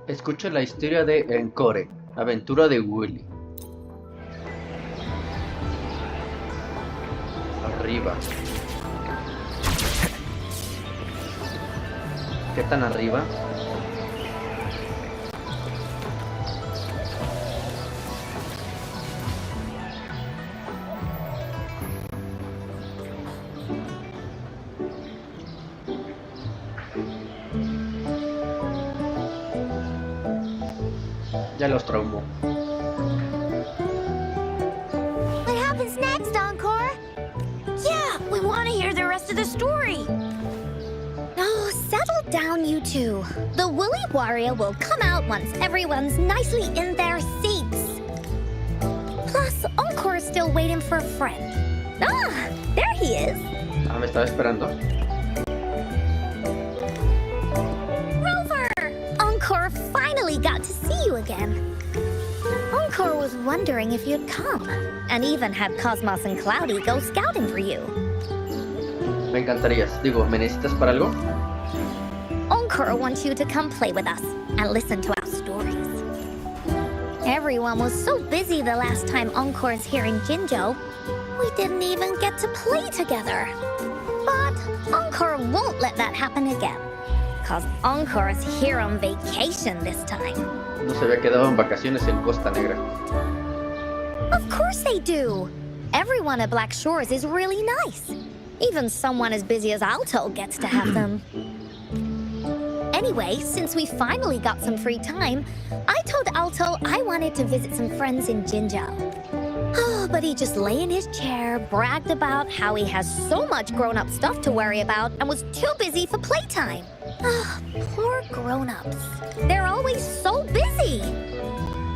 Escucha la historia de Encore, Aventura de Willy. Arriba. ¿Qué tan arriba? Ya los traumó. What happens next, Encore? Yeah, we want to hear the rest of the story. Oh, settle down, you two. The Woolly Warrior will come out once everyone's nicely in their seats. Plus, Encore's still waiting for a friend. Ah, there he is. Ah, me estaba esperando. Rover! Encore finally got to see you again. Encore was wondering if you'd come, and even had Cosmos and Cloudy go scouting for you. Me encantarías. Digo, ¿me necesitas para algo? Encore wants you to come play with us and listen to our stories. Everyone was so busy the last time Encore's here in Jinzhou, we didn't even get to play together. But Encore won't let that happen again, cause Encore's here on vacation this time. No se había quedado en vacaciones en Costa Negra. Of course they do! Everyone at Black Shores is really nice. Even someone as busy as Alto gets to have them. Anyway, since we finally got some free time, I told Alto I wanted to visit some friends in Jinzhou. Oh, but he just lay in his chair, bragged about how he has so much grown-up stuff to worry about, and was too busy for playtime. Ah, poor grown-ups. They're always so busy.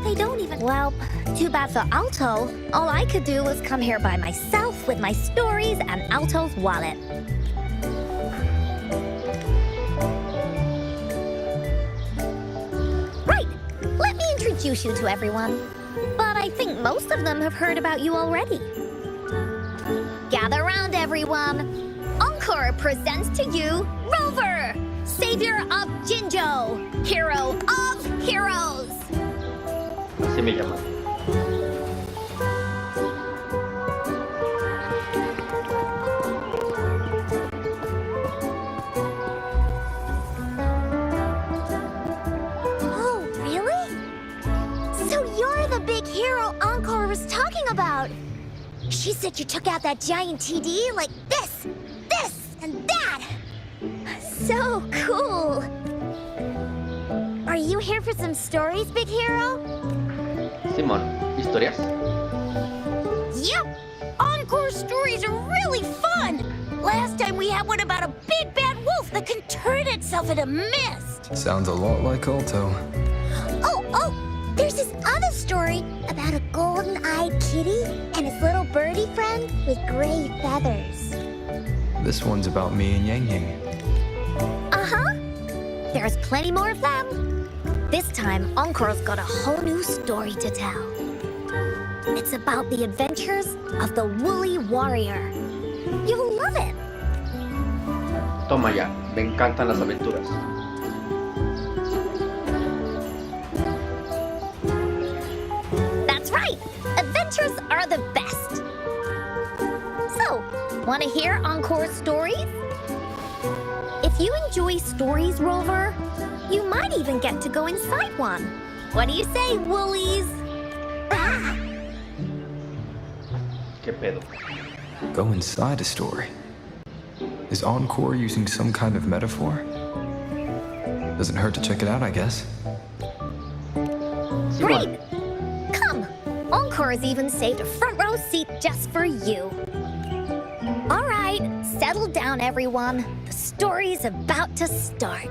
They don't even... Well, too bad for Alto. All I could do was come here by myself with my stories and Alto's wallet. Right, let me introduce you to everyone. But I think most of them have heard about you already. Gather round, everyone. Encore presents to you Rover, Savior of Jinzhou, Hero of Heroes. Así me llaman. Oh, really? So you're the big hero Encore was talking about. She said you took out that giant TD like this, and that. So cool. Are you here for some stories, big hero? Simón, ¿historias? Yep, Encore stories are really fun. Last time we had one about a big bad wolf that can turn itself into mist. Sounds a lot like Alto. Oh, there's this other story about a golden-eyed kitty and his little birdie friend with gray feathers. This one's about me and Yang Yang. Uh-huh. There's plenty more of them. This time, Encore's got a whole new story to tell. It's about the adventures of the Woolly Warrior. You'll love it. Toma ya, me encantan las aventuras. That's right. Adventures are the best. So, want to hear Encore's stories? If you enjoy stories, Rover, you might even get to go inside one. What do you say, Woolies? Ah! ¿Qué pedo? Go inside a story. Is Encore using some kind of metaphor? Doesn't hurt to check it out, I guess. Great! Come! Encore has even saved a front row seat just for you. All right, settle down, everyone. The story's about to start.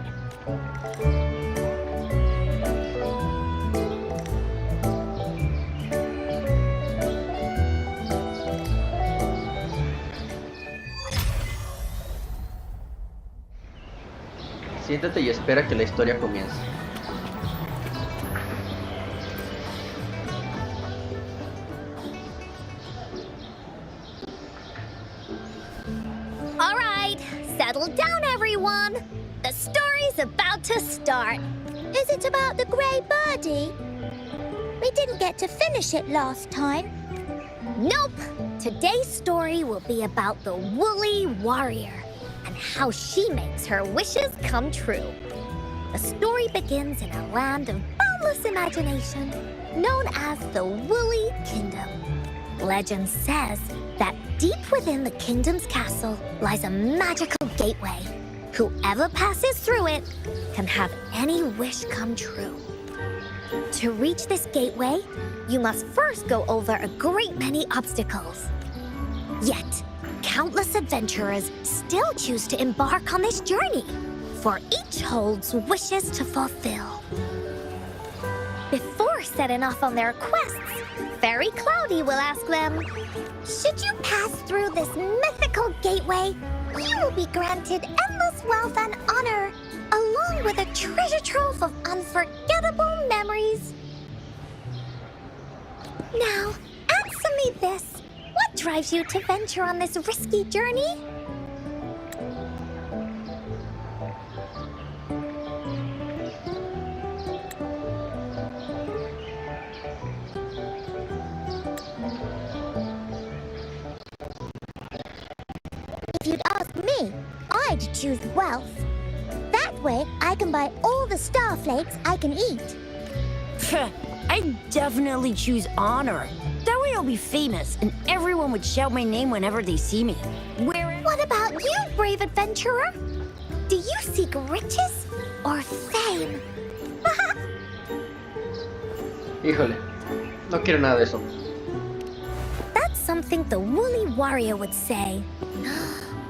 Siéntate y espera que la historia comience. All right, settle down, everyone. The story's about to start. Is it about the grey birdie? We didn't get to finish it last time. Nope! Today's story will be about the woolly warrior and how she makes her wishes come true. The story begins in a land of boundless imagination, known as the Woolly Kingdom. Legend says that deep within the kingdom's castle lies a magical gateway. Whoever passes through it can have any wish come true. To reach this gateway, you must first go over a great many obstacles. Yet, countless adventurers still choose to embark on this journey, for each holds wishes to fulfill. Before setting off on their quests, Fairy Cloudy will ask them, should you pass through this mythical gateway, you will be granted endless wealth and honor, along with a treasure trove of unforgettable memories. Now, answer me this. What drives you to venture on this risky journey? If you'd ask me, I'd choose wealth. That way, I can buy all the starflakes I can eat. I'd definitely choose honor. That way I'll be famous, and everyone would shout my name whenever they see me. What about you, brave adventurer? Do you seek riches or fame? Híjole, no quiero nada de eso. that's something the woolly warrior would say.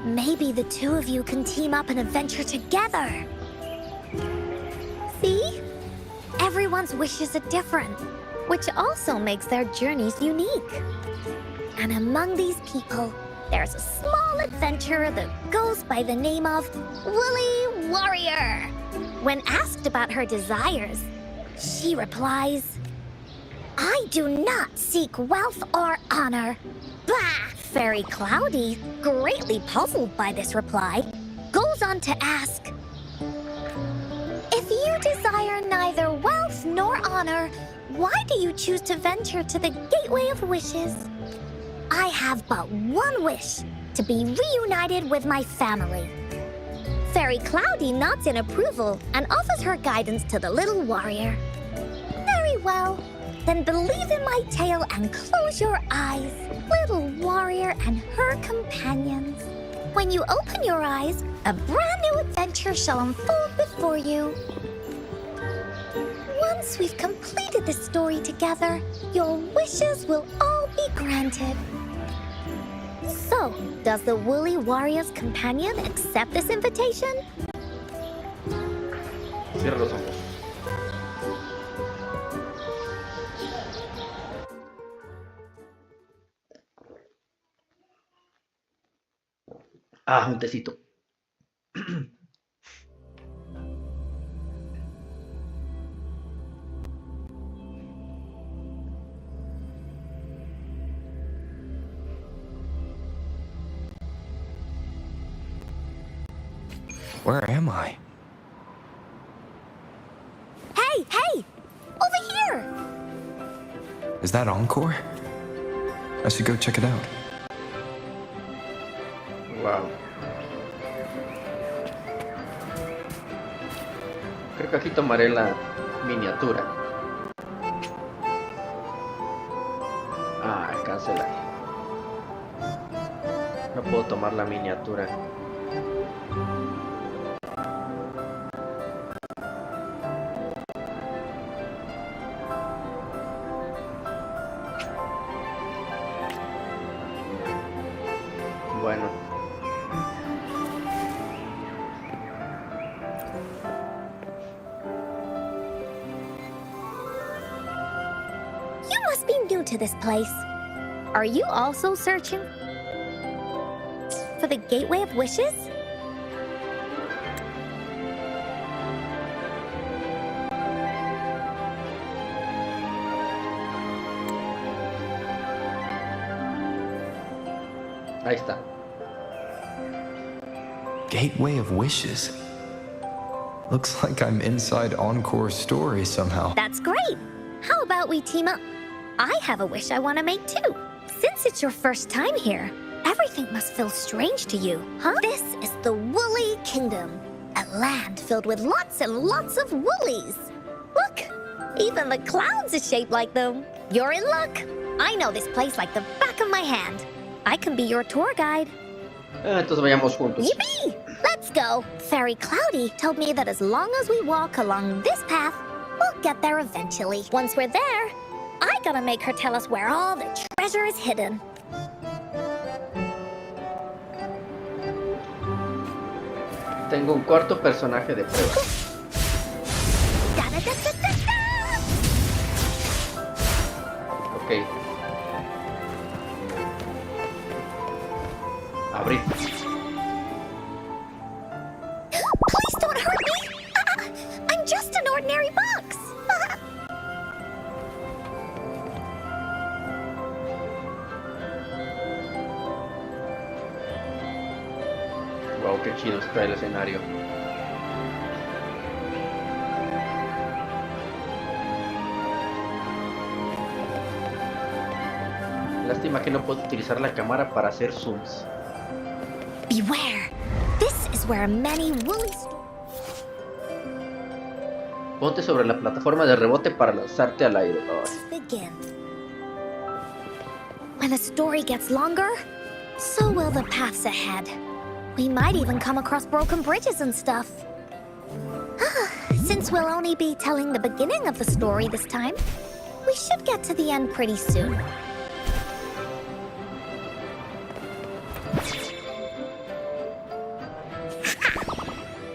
Maybe the two of you can team up and adventure together. See? Everyone's wishes are different, which also makes their journeys unique. And among these people, there's a small adventurer that goes by the name of Woolly Warrior. When asked about her desires, she replies, I do not seek wealth or honor. Bah! Fairy Cloudy, greatly puzzled by this reply, goes on to ask, If you desire neither wealth nor honor, why do you choose to venture to the Gateway of Wishes? I have but one wish, to be reunited with my family. Fairy Cloudy nods in approval and offers her guidance to the little warrior. Very well. Then believe in my tale and close your eyes, little warrior and her companions. When you open your eyes, a brand new adventure shall unfold before you. Once we've completed this story together, your wishes will all be granted. So, does the Woolly Warrior's companion accept this invitation? Cierra los ojos. Ah, un tecito. Where am I? Hey, hey! Over here! Is that Encore? I should go check it out. Wow. Creo que aquí tomaré la miniatura. Ah, cancela. No puedo tomar la miniatura. Bueno. You must be new to this place. Are you also searching for the Gateway of Wishes? Ahí está. Gateway of Wishes. Looks like I'm inside Encore's story somehow. That's great. How about we team up? I have a wish I want to make too. Since it's your first time here, everything must feel strange to you, huh? This is the Woolly Kingdom, a land filled with lots and lots of woolies. Look, even the clouds are shaped like them. You're in luck. I know this place like the back of my hand. I can be your tour guide. Entonces vayamos juntos. Yippee! Let's go. Fairy Cloudy told me that as long as we walk along this path, we'll get there eventually. Once we're there, I gotta make her tell us where all the treasure is hidden. Tengo un cuarto personaje de prueba. Da-da-da-da-da-da! Ok. Abrir. Please don't hurt me! I'm just an ordinary box! Wow, qué chido está el escenario. Lástima que no puedo utilizar la cámara para hacer zooms. Beware! This is where many woolly Ponte sobre la plataforma de rebote para lanzarte al aire. stories begin. When the story gets longer, so will the paths ahead. We might even come across broken bridges and stuff. Since we'll only be telling the beginning of the story this time, we should get to the end pretty soon.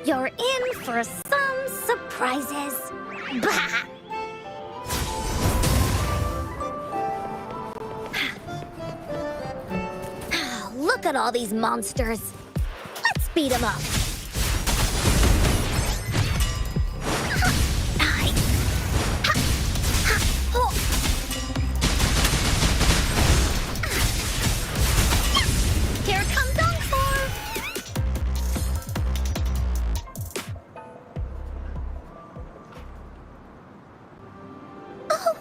You're in for some surprises. Bah! Look at all these monsters. Let's beat them up. Here comes Encore. Oh,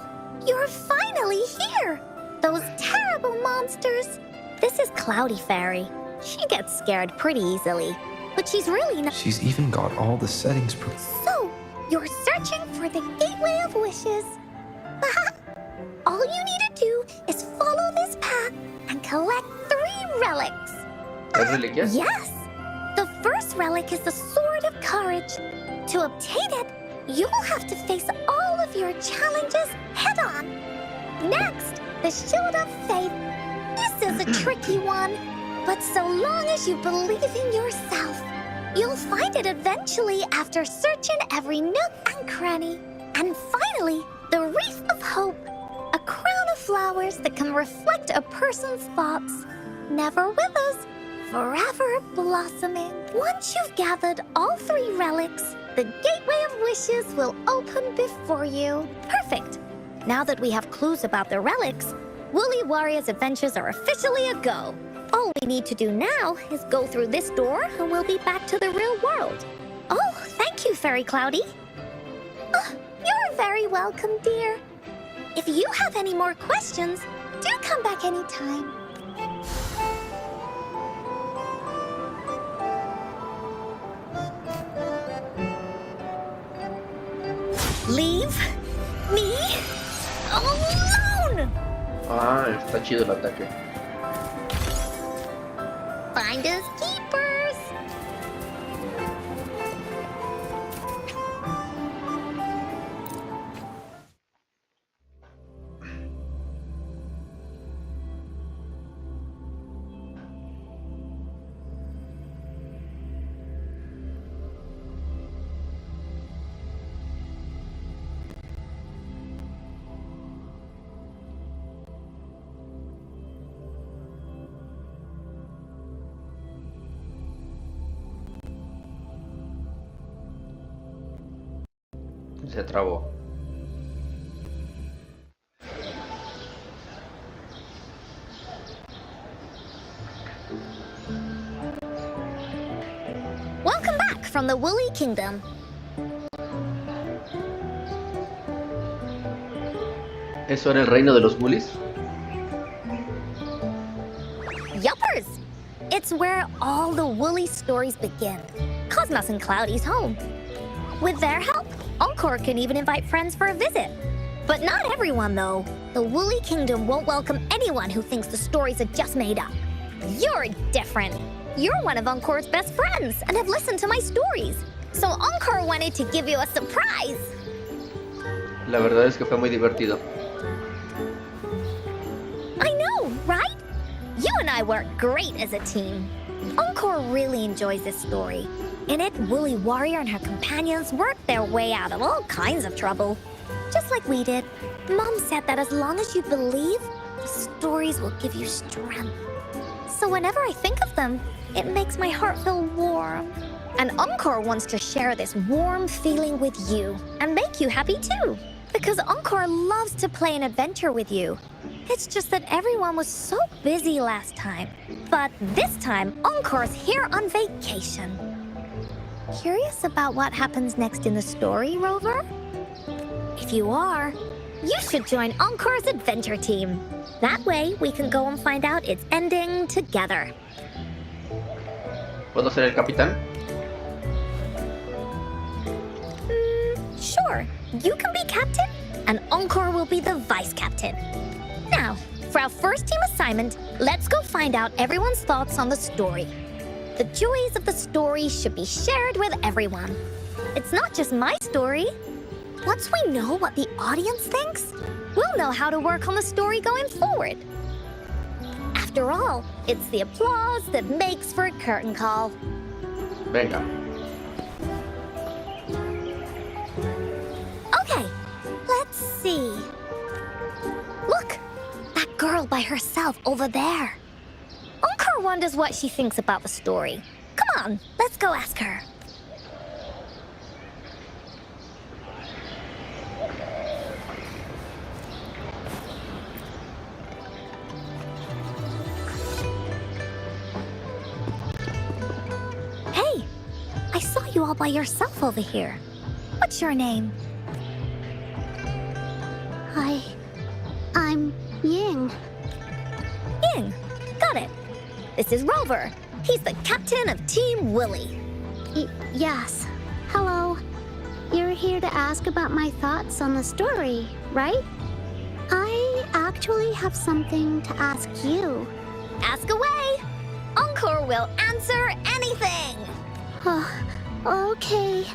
you're finally here. Those terrible monsters. This is Cloudy Fairy. She gets scared pretty easily, but she's really not. She's even got all the settings So, you're searching for the Gateway of Wishes. All you need to do is follow this path and collect 3 relics. ¿Es reliquias? Yes! The first relic is the Sword of Courage. To obtain it, you'll have to face all of your challenges head-on. Next, the Shield of Faith. This is a tricky one, but so long as you believe in yourself, you'll find it eventually after searching every nook and cranny. And finally, the Wreath of Hope, a crown of flowers that can reflect a person's thoughts. Never withers, forever blossoming. Once you've gathered all 3 relics, the Gateway of Wishes will open before you. Perfect. Now that we have clues about the relics, Woolly Warrior's adventures are officially a go. All we need to do now is go through this door and we'll be back to the real world. Oh, thank you, Fairy Cloudy. You're very welcome, dear. If you have any more questions, do come back anytime. Leave me alone! Ah, está chido el ataque. Finders keepers. Se trabó. Welcome back from the Woolly Kingdom. ¿Eso era el reino de los bullies? Yuppers! It's where all the woolly stories begin. Cosmos and Cloudy's home. With their help, Encore can even invite friends for a visit. But not everyone, though. The Woolly Kingdom won't welcome anyone who thinks the stories are just made up. You're different. You're one of Encore's best friends and have listened to my stories. So Encore wanted to give you a surprise. La verdad es que fue muy divertido. I know, right? You and I work great as a team. Encore really enjoys this story. In it, Woolly Warrior and her companions work their way out of all kinds of trouble. Just like we did. Mom said that as long as you believe, the stories will give you strength. So whenever I think of them, it makes my heart feel warm. And Encore wants to share this warm feeling with you and make you happy too. Because Encore loves to play an adventure with you. It's just that everyone was so busy last time. But this time, Encore's here on vacation. Curious about what happens next in the story, Rover? If you are, you should join Encore's adventure team. That way, we can go and find out its ending together. ¿Puedo ser el capitán? Sure, you can be captain, and Encore will be the vice captain. Now, for our first team assignment, let's go find out everyone's thoughts on the story. The joys of the story should be shared with everyone. It's not just my story. Once we know what the audience thinks, we'll know how to work on the story going forward. After all, it's the applause that makes for a curtain call. Venga. Okay, let's see. Look, that girl by herself over there. Encore wonders what she thinks about the story. Come on, let's go ask her. Hey, I saw you all by yourself over here. What's your name? I'm Ying. Ying. Got it. This is Rover. He's the captain of Team Willy. Yes. Hello. You're here to ask about my thoughts on the story, right? I actually have something to ask you. Ask away. Encore will answer anything. Okay.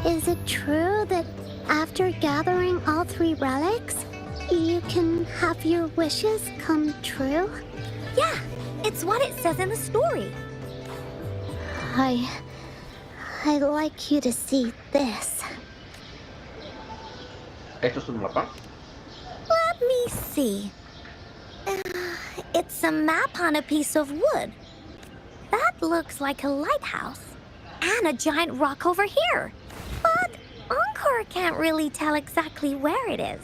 Is it true that after gathering all 3 relics, you can have your wishes come true? Yeah, it's what it says in the story. I'd like you to see this. ¿Esto es un mapa? Let me see. It's a map on a piece of wood. That looks like a lighthouse. And a giant rock over here. But Encore can't really tell exactly where it is.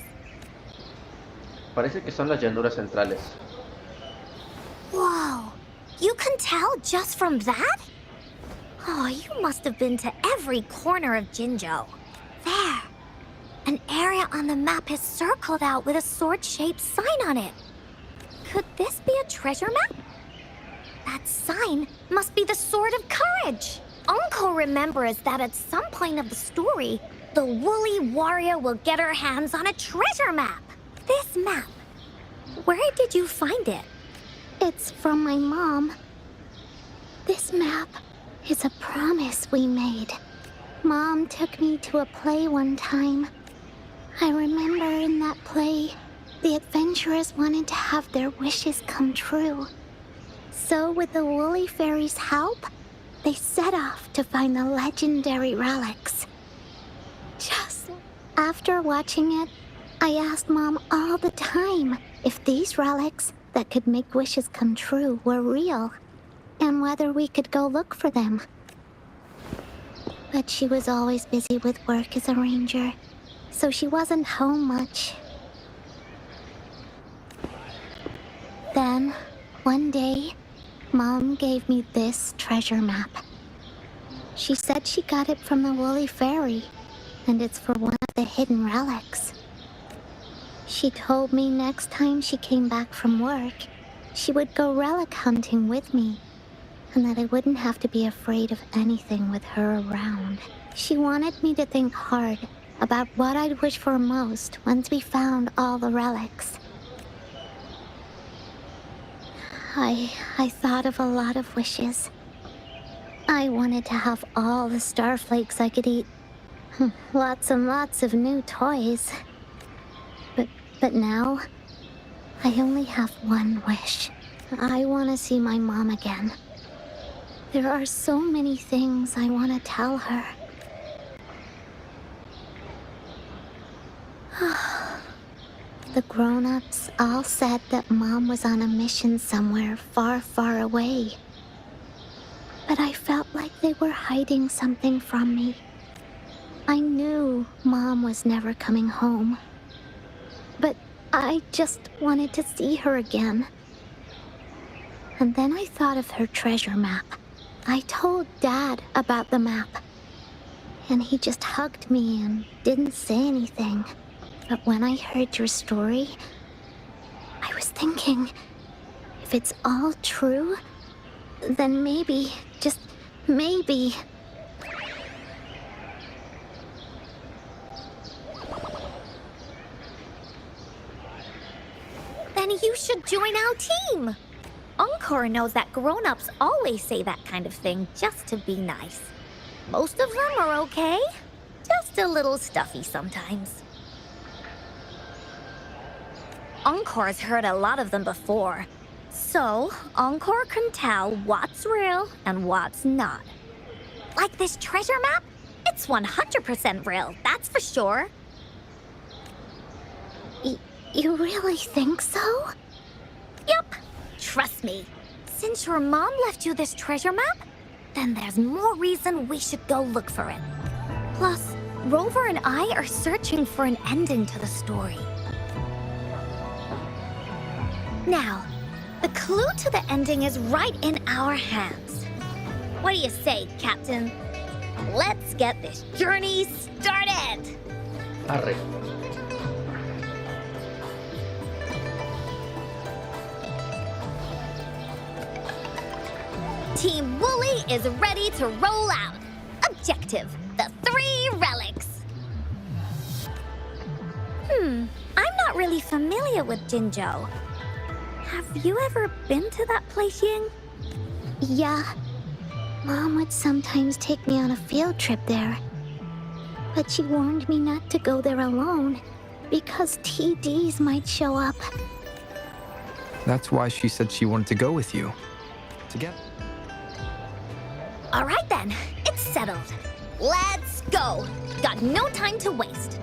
Parece que son las llanuras centrales. Whoa, you can tell just from that? Oh, you must have been to every corner of Jinzhou. There, an area on the map is circled out with a sword-shaped sign on it. Could this be a treasure map? That sign must be the Sword of Courage. Encore remembers that at some point of the story, the Woolly Warrior will get her hands on a treasure map. This map, where did you find it? It's from my mom. This map is a promise we made. Mom took me to a play one time. I remember in that play, the adventurers wanted to have their wishes come true. So with the Woolly Fairy's help, they set off to find the legendary relics. Just after watching it, I asked Mom all the time if these relics that could make wishes come true were real, and whether we could go look for them. But she was always busy with work as a ranger, so she wasn't home much. Then, one day, Mom gave me this treasure map. She said she got it from the Woolly Fairy, and it's for one of the hidden relics. She told me next time she came back from work, she would go relic hunting with me, and that I wouldn't have to be afraid of anything with her around. She wanted me to think hard about what I'd wish for most once we found all the relics. I thought of a lot of wishes. I wanted to have all the starflakes I could eat. Lots and lots of new toys. But now, I only have one wish. I want to see my mom again. There are so many things I want to tell her. The grown-ups all said that Mom was on a mission somewhere far, far away. But I felt like they were hiding something from me. I knew Mom was never coming home. But I just wanted to see her again. And then I thought of her treasure map. I told Dad about the map. And he just hugged me and didn't say anything. But when I heard your story, I was thinking, if it's all true, then maybe, just maybe... Then you should join our team. Encore knows that grown-ups always say that kind of thing just to be nice. Most of them are okay, just a little stuffy sometimes. Encore's heard a lot of them before, so Encore can tell what's real and what's not. Like this treasure map? It's 100% real, that's for sure. You really think so? Yup, trust me. Since your mom left you this treasure map, then there's more reason we should go look for it. Plus, Rover and I are searching for an ending to the story. Now, the clue to the ending is right in our hands. What do you say, Captain? Let's get this journey started! Arre. Team Wooly is ready to roll out. Objective, the 3 relics. I'm not really familiar with Jinzhou. Have you ever been to that place, Ying? Yeah. Mom would sometimes take me on a field trip there. But she warned me not to go there alone, because TDs might show up. That's why she said she wanted to go with you. Together. All right then, it's settled. Let's go. Got no time to waste.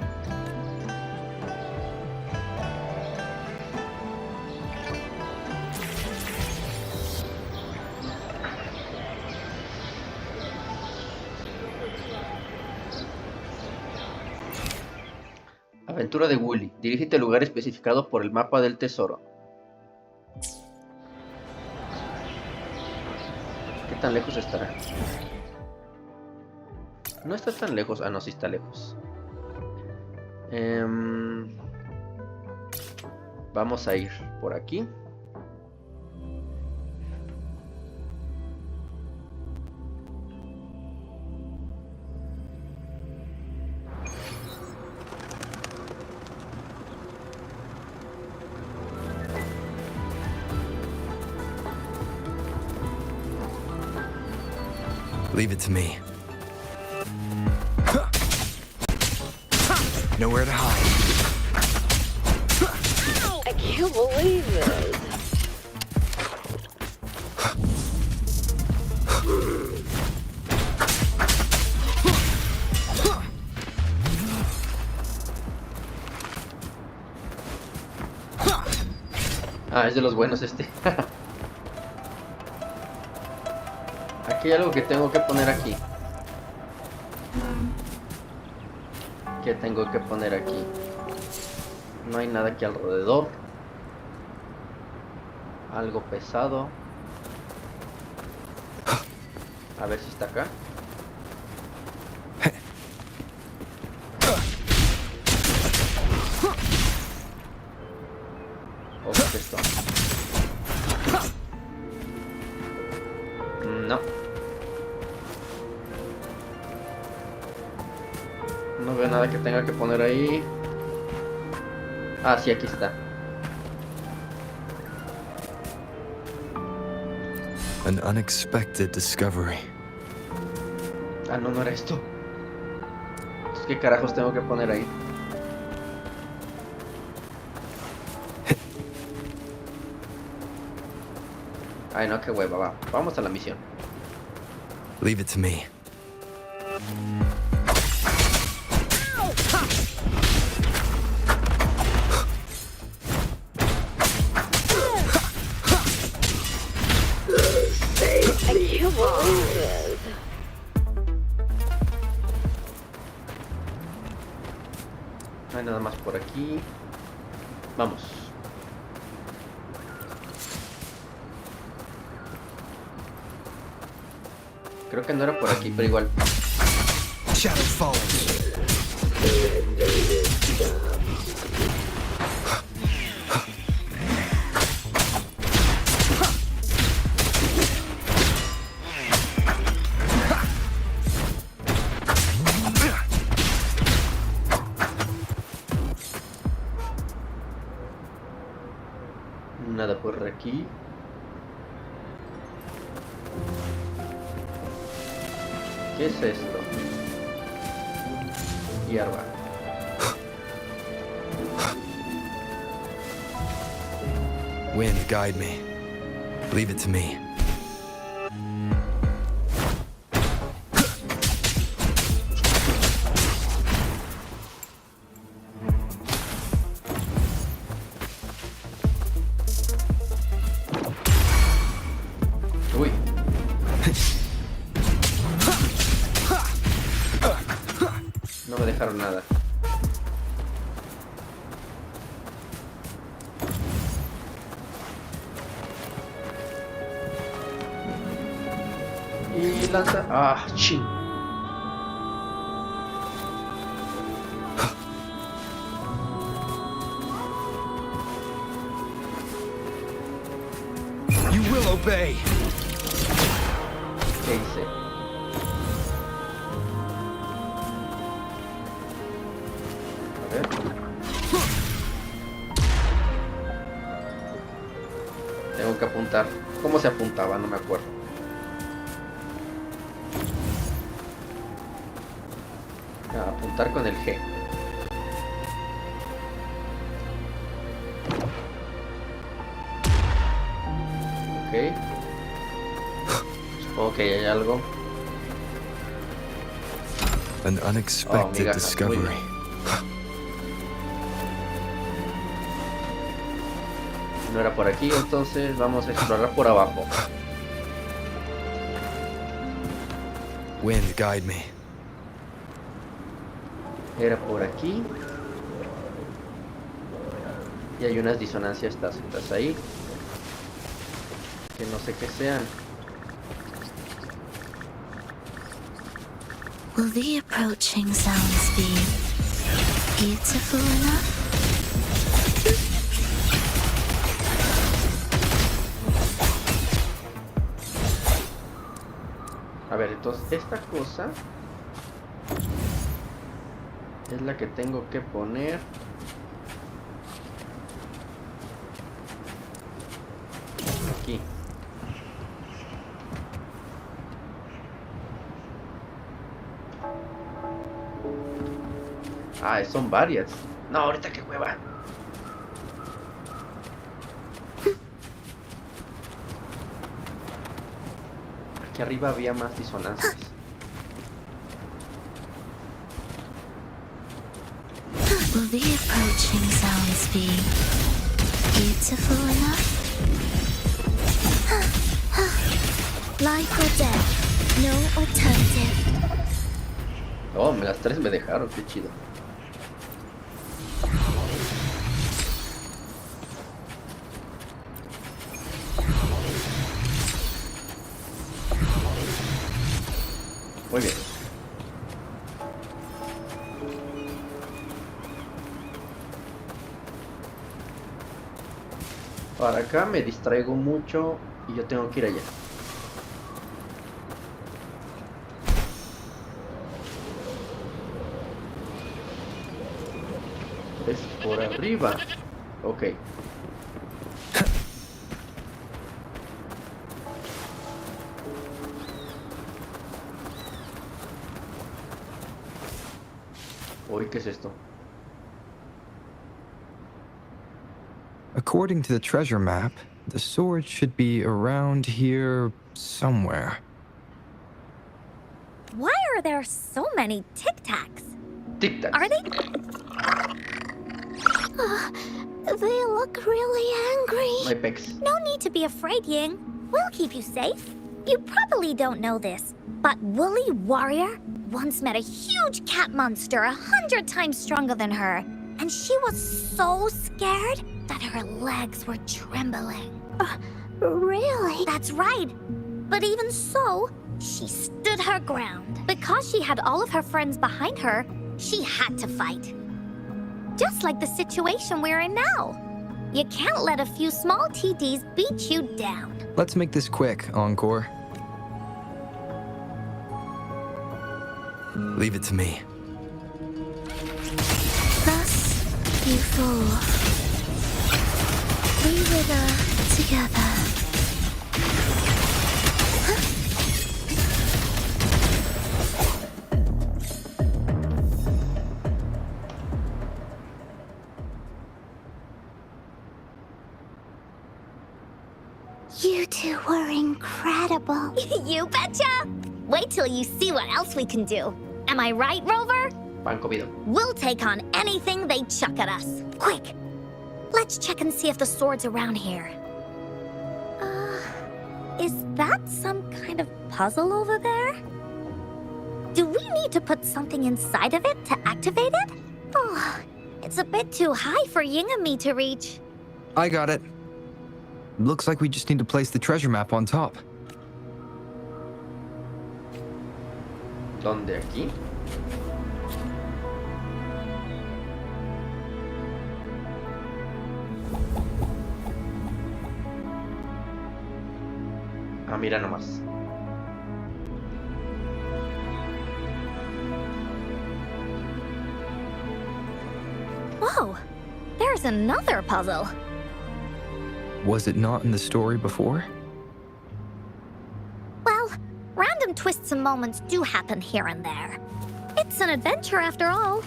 Aventura de Wooly. Dirígete al lugar especificado por el mapa del tesoro. ¿Qué tan lejos estará? No está tan lejos. Ah, no, sí está lejos. Vamos a ir por aquí. Leave it to me. Nowhere to hide. I can't believe it. Ah, es de los buenos este. Aquí hay algo que tengo que poner aquí. ¿Qué tengo que poner aquí? No hay nada aquí alrededor. Algo pesado. A ver si está acá. No. No veo nada que tenga que poner ahí. Ah, sí, aquí está. An unexpected discovery. Ah, no, no era esto. Entonces, ¿qué carajos tengo que poner ahí? Ay, no, qué hueva, va. Vamos a la misión. Leave it to me. I can't believe this. No hay nada más por aquí. Vamos. Creo que no era por aquí, pero igual. Shadow falls. Nada por aquí. ¿Qué es esto? Hierba. Wind, guide me. Leave it to me. Uy. No me dejaron nada. Y lanza. Ah, ching. You will obey. ¿Qué hice? A ver. Tengo que apuntar. ¿Cómo se apuntaba? No me acuerdo. Apuntar con el G. Ok. Supongo que hay algo. An unexpected migajas, discovery. muy bien. No era por aquí, entonces vamos a explorar por abajo. Wind, guide me. Era por aquí. Y hay unas disonancias tácitas ahí. Que no sé qué sean. Will the approaching sounds be beautiful enough? A ver, entonces esta cosa es la que tengo que poner. Aquí. Ah, son varias. No, ahorita qué hueva. Aquí arriba había más disonancias. Will the approaching sounds be beautiful enough? Life or death, no alternative. Oh, las tres me dejaron, qué chido. Muy bien. Para acá me distraigo mucho y yo tengo que ir allá. Es por arriba. Ok. Uy, ¿qué es esto? According to the treasure map, the sword should be around here somewhere. Why are there so many Tic Tacs? Tic Tacs. Are they? They look really angry. My pecs. No need to be afraid, Ying. We'll keep you safe. You probably don't know this, but Woolly Warrior once met a huge cat monster 100 times stronger than her. And she was so scared that her legs were trembling. Really? That's right. But even so, she stood her ground. Because she had all of her friends behind her, she had to fight. Just like the situation we're in now. You can't let a few small TDs beat you down. Let's make this quick, Encore. Leave it to me. Thus, you fall. We wither together. You two were incredible. You betcha! Wait till you see what else we can do. Am I right, Rover? Pan comido. We'll take on anything they chuck at us. Quick! Let's check and see if the sword's around here. Is that some kind of puzzle over there? Do we need to put something inside of it to activate it? Oh, it's a bit too high for Ying and me to reach. I got it. Looks like we just need to place the treasure map on top. ¿Dónde? ¿Aquí? Ah, mira nomás. Whoa, there's another puzzle. Was it not in the story before? Well, random twists and moments do happen here and there. It's an adventure after all.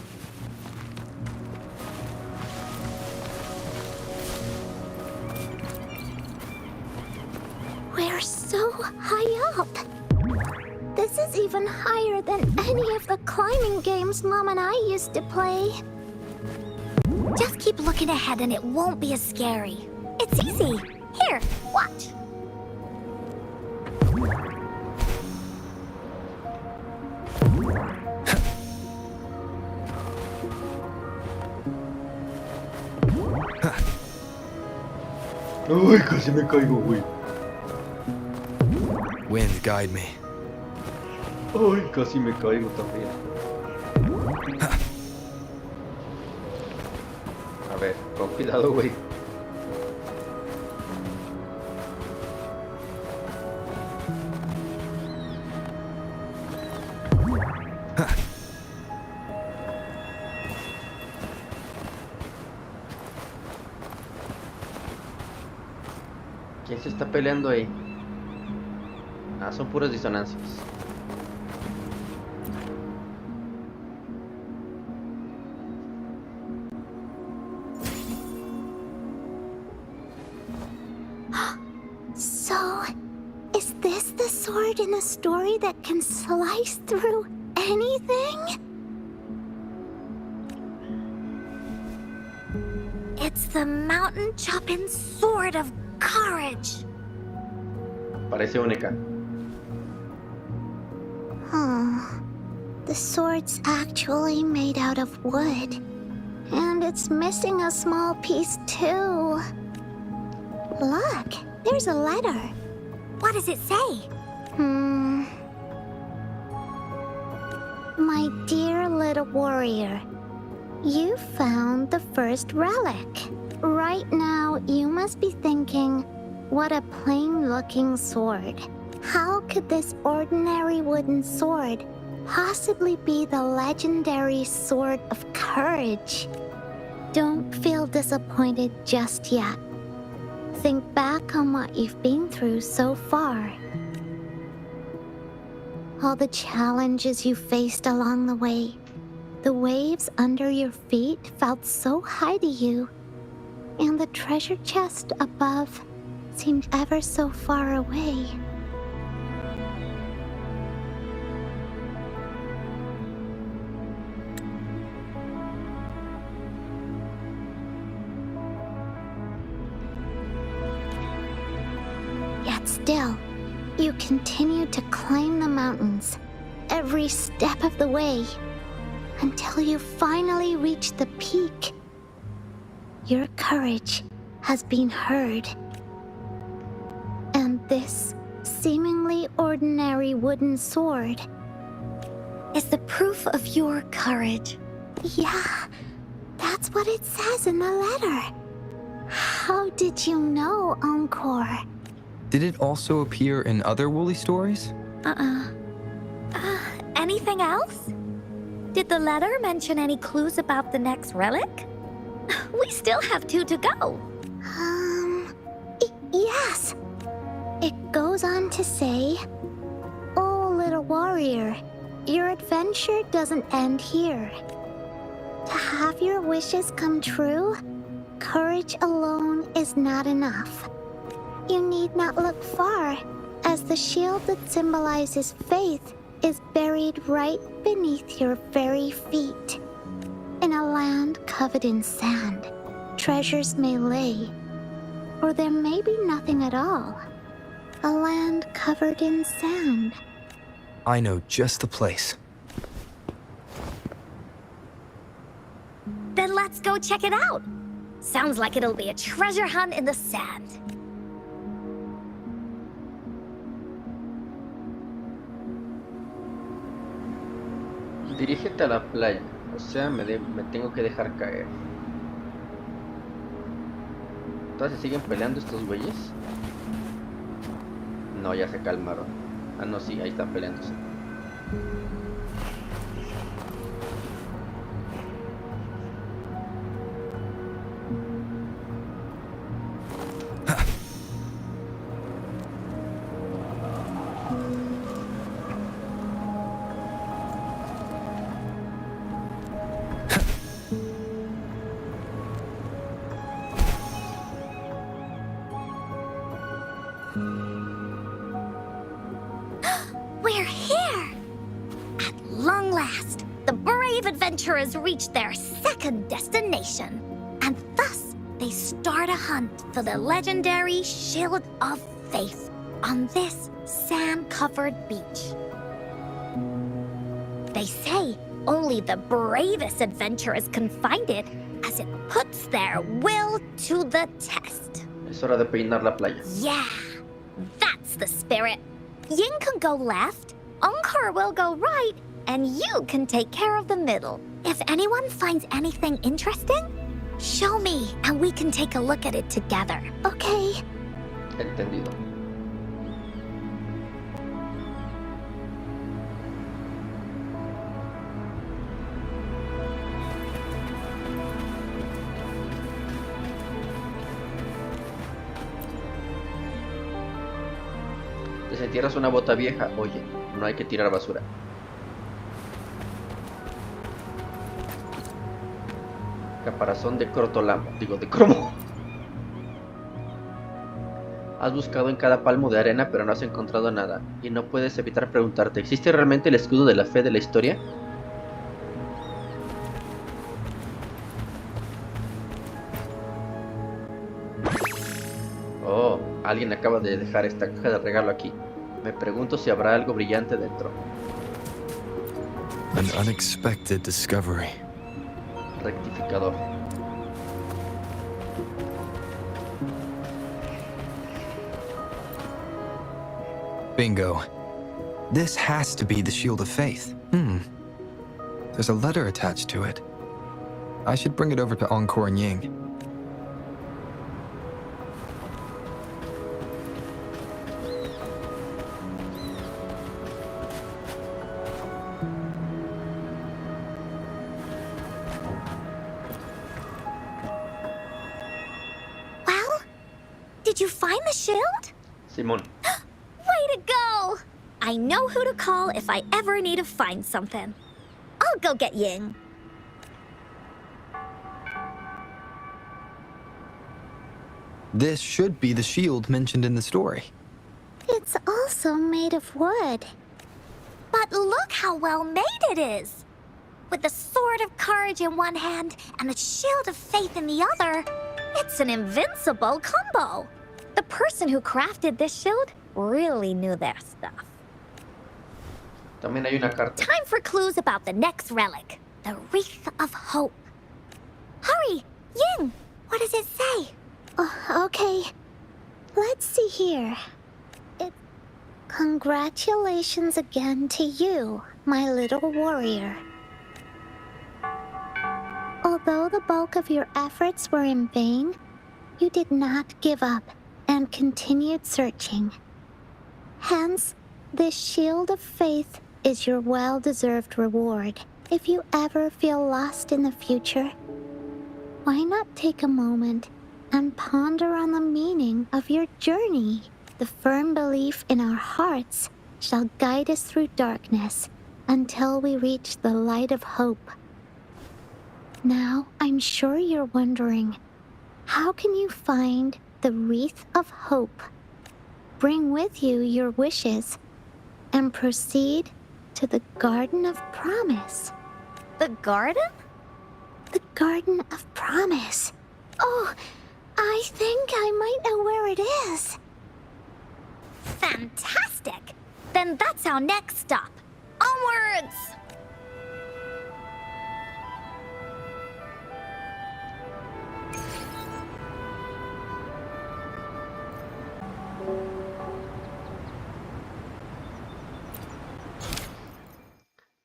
We're so high up. This is even higher than any of the climbing games Mom and I used to play. Just keep looking ahead and it won't be as scary. It's easy. Here, watch. Uy, casi me caigo, güey. Wind, guide me. Uy, casi me caigo también. A ver, con cuidado, güey. ¿Quién se está peleando ahí? Ah, son puras disonancias. So, is this the sword in a story that can slice through anything? It's the mountain chopping sword of courage. Parece única. Huh. The sword's actually made out of wood. And it's missing a small piece too. Look, there's a letter. What does it say? My dear little warrior, you found the first relic. Right now, you must be thinking, what a plain-looking sword. How could this ordinary wooden sword possibly be the legendary sword of courage? Don't feel disappointed just yet. Think back on what you've been through so far. All the challenges you faced along the way. The waves under your feet felt so high to you, and the treasure chest above seemed ever so far away. Yet still, you continued to climb the mountains, every step of the way, until you finally reached the peak. Your courage has been heard. And this seemingly ordinary wooden sword Is the proof of your courage. Yeah, that's what it says in the letter. How did you know, Encore? Did it also appear in other Woolly stories? Anything else? Did the letter mention any clues about the next relic? We still have 2 to go. Yes. It goes on to say, "Oh, little warrior, your adventure doesn't end here. To have your wishes come true, courage alone is not enough. You need not look far, as the shield that symbolizes faith is buried right beneath your very feet. In a land covered in sand, treasures may lay, or there may be nothing at all. A land covered in sand." I know just the place. Then let's go check it out. Sounds like it'll be a treasure hunt in the sand. Dirígete a la playa. O sea, me tengo que dejar caer. ¿Entonces siguen peleando estos güeyes? No, ya se calmaron. Ah, no, sí, ahí están peleándose. We're here! At long last, the brave adventurers reach their second destination. And thus, they start a hunt for the legendary Shield of Faith on this sand-covered beach. They say only the bravest adventurers can find it, as it puts their will to the test. Es hora de peinar la playa. Yeah, that's the spirit. Yin can go left, Encore will go right, and you can take care of the middle. If anyone finds anything interesting, show me and we can take a look at it together. Okay. Entendido. Desentierras una bota vieja, oye, no hay que tirar basura. Caparazón de crotolamo, de cromo. Has buscado en cada palmo de arena, pero no has encontrado nada. Y no puedes evitar preguntarte, ¿existe realmente el escudo de la fe de la historia? Oh, alguien acaba de dejar esta caja de regalo aquí. Me pregunto si habrá algo brillante dentro. An unexpected discovery. Rectificador. Bingo. This has to be the Shield of Faith. There's a letter attached to it. I should bring it over to Encore and Ying. Did you find the shield? Simón. Way to go! I know who to call if I ever need to find something. I'll go get Ying. This should be the shield mentioned in the story. It's also made of wood. But look how well made it is! With the sword of courage in one hand and the shield of faith in the other, it's an invincible combo. The person who crafted this shield really knew their stuff. También hay una carta. Time for clues about the next relic, the Wreath of Hope. Hurry! Ying! What does it say? Oh, okay. Let's see here. Congratulations again to you, my little warrior. Although the bulk of your efforts were in vain, you did not give up and continued searching. Hence, this shield of faith is your well-deserved reward. If you ever feel lost in the future, why not take a moment and ponder on the meaning of your journey? The firm belief in our hearts shall guide us through darkness until we reach the light of hope. Now, I'm sure you're wondering, how can you find the Wreath of Hope? Bring with you your wishes and proceed to the Garden of Promise. The garden? The Garden of Promise. Oh, I think I might know where it is. Fantastic! Then that's our next stop. Onwards!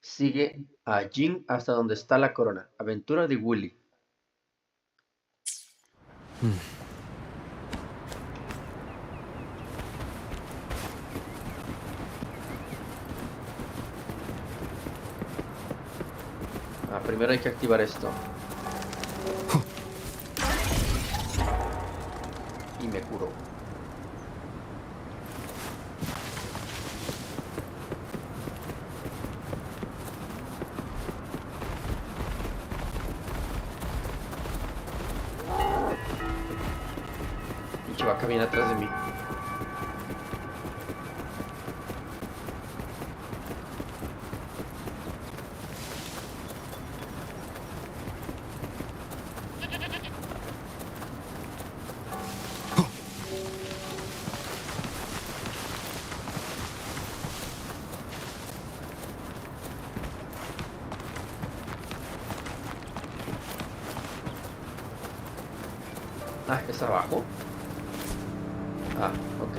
Sigue a Jin hasta donde está la corona. Aventura de Willy. Primero hay que activar esto. Y me curo. Pinche vaca viene atrás de mí. Ah, ¿es abajo? Ah, ok.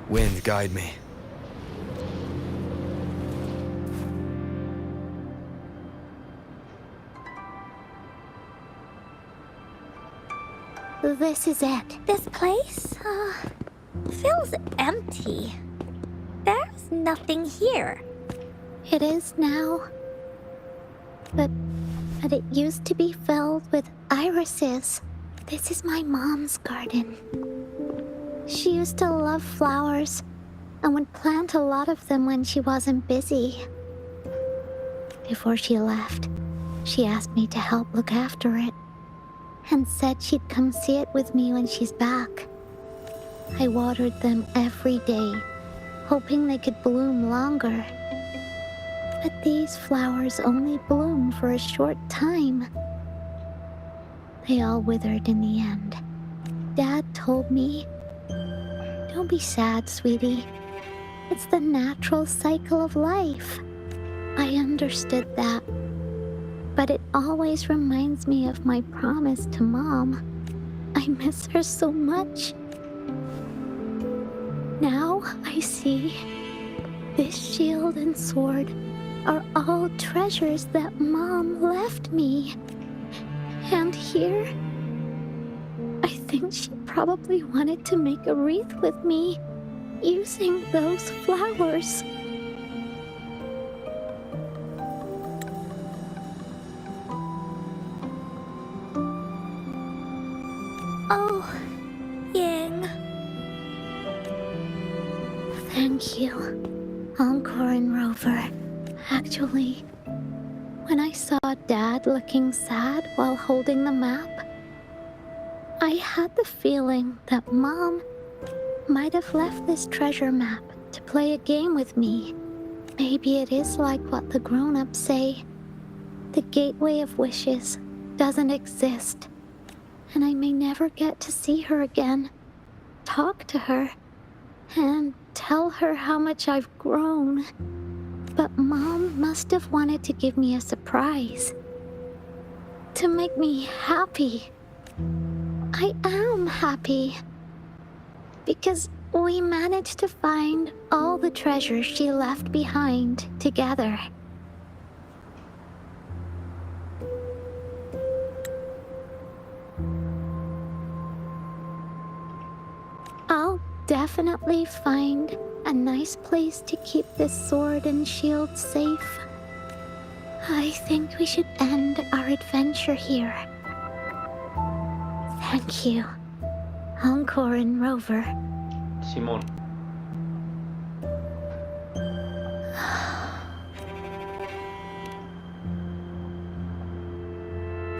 Wind, guide me. This is it. This place, feels empty. There's nothing here. It is now. But it used to be filled with irises. This is my mom's garden. She used to love flowers and would plant a lot of them when she wasn't busy. Before she left, she asked me to help look after it and said she'd come see it with me when she's back. I watered them every day, hoping they could bloom longer. But these flowers only bloom for a short time. They all withered in the end. Dad told me, "Don't be sad, sweetie. It's the natural cycle of life." I understood that. But it always reminds me of my promise to Mom. I miss her so much. Now I see this shield and sword are all treasures that Mom left me. And here, I think she probably wanted to make a wreath with me using those flowers. Oh, yeah. Encore and Rover. Actually, when I saw Dad looking sad while holding the map, I had the feeling that Mom might have left this treasure map to play a game with me. Maybe it is like what the grown-ups say. The Gateway of Wishes doesn't exist, and I may never get to see her again, talk to her, and tell her how much I've grown. But Mom must have wanted to give me a surprise. To make me happy. I am happy. Because we managed to find all the treasures she left behind together. I'll definitely find a nice place to keep this sword and shield safe. I think we should end our adventure here. Thank you, Encore and Rover. Simón.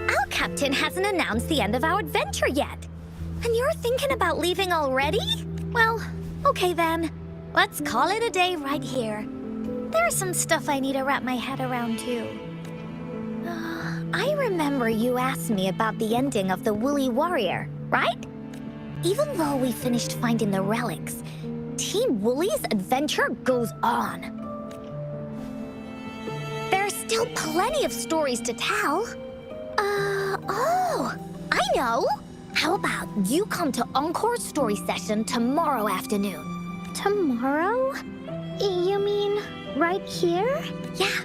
Our captain hasn't announced the end of our adventure yet. And you're thinking about leaving already? Well, okay then. Let's call it a day right here. There's some stuff I need to wrap my head around too. I remember you asked me about the ending of the Woolly Warrior, right? Even though we finished finding the relics, Team Woolly's adventure goes on. There's still plenty of stories to tell. Oh, I know! How about you come to Encore's story session tomorrow afternoon? Tomorrow? You mean right here? Yeah.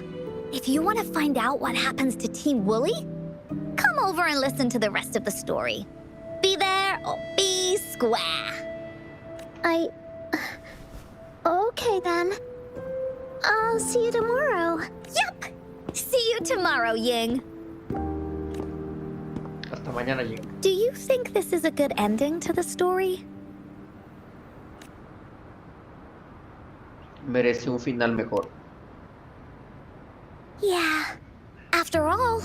If you want to find out what happens to Team Woolly, come over and listen to the rest of the story. Be there or be square. Okay then. I'll see you tomorrow. Yup! See you tomorrow, Ying. Hasta mañana, Ying. Do you think this is a good ending to the story? Merece un final mejor. Yeah. After all,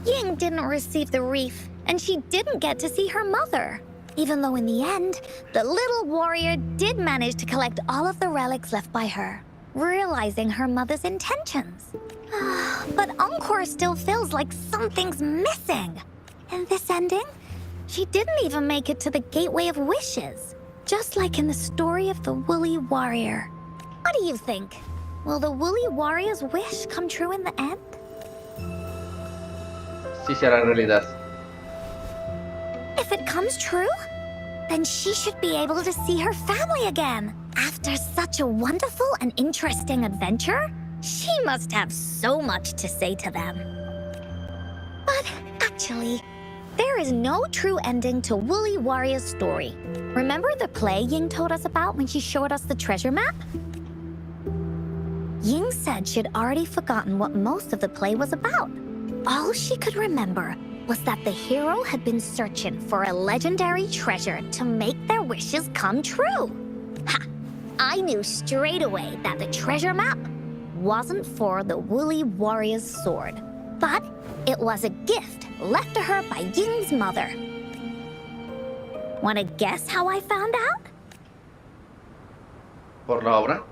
Ying didn't receive the reef, and she didn't get to see her mother. Even though in the end, the little warrior did manage to collect all of the relics left by her, realizing her mother's intentions. But Encore still feels like something's missing. In this ending, she didn't even make it to the Gateway of Wishes, just like in the story of the Woolly Warrior. What do you think? Will the Woolly Warrior's wish come true in the end? Sí será realidad. If it comes true, then she should be able to see her family again. After such a wonderful and interesting adventure, she must have so much to say to them. But actually, there is no true ending to Woolly Warrior's story. Remember the play Ying told us about when she showed us the treasure map? Ying said she'd already forgotten what most of the play was about. All she could remember was that the hero had been searching for a legendary treasure to make their wishes come true. Ha! I knew straight away that the treasure map wasn't for the Woolly Warrior's sword, but it was a gift left to her by Ying's mother. Wanna guess how I found out? Por la obra.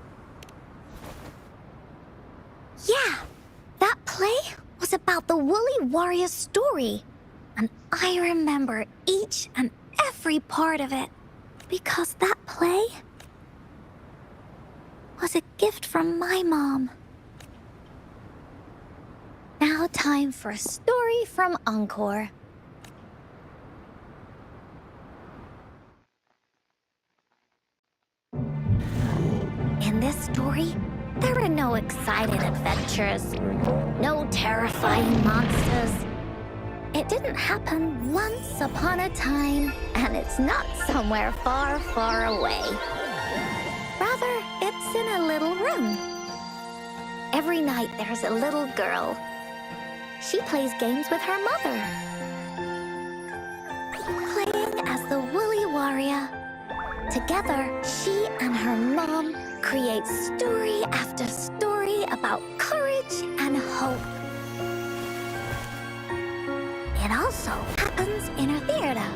Yeah, that play was about the Woolly Warrior's story. And I remember each and every part of it. Because that play was a gift from my mom. Now time for a story from Encore. In this story, there are no exciting adventures, no terrifying monsters. It didn't happen once upon a time, and it's not somewhere far, far away. Rather, it's in a little room. Every night there's a little girl. She plays games with her mother. Playing as the Woolly Warrior. Together, she and her mom creates story after story about courage and hope. It also happens in her theater.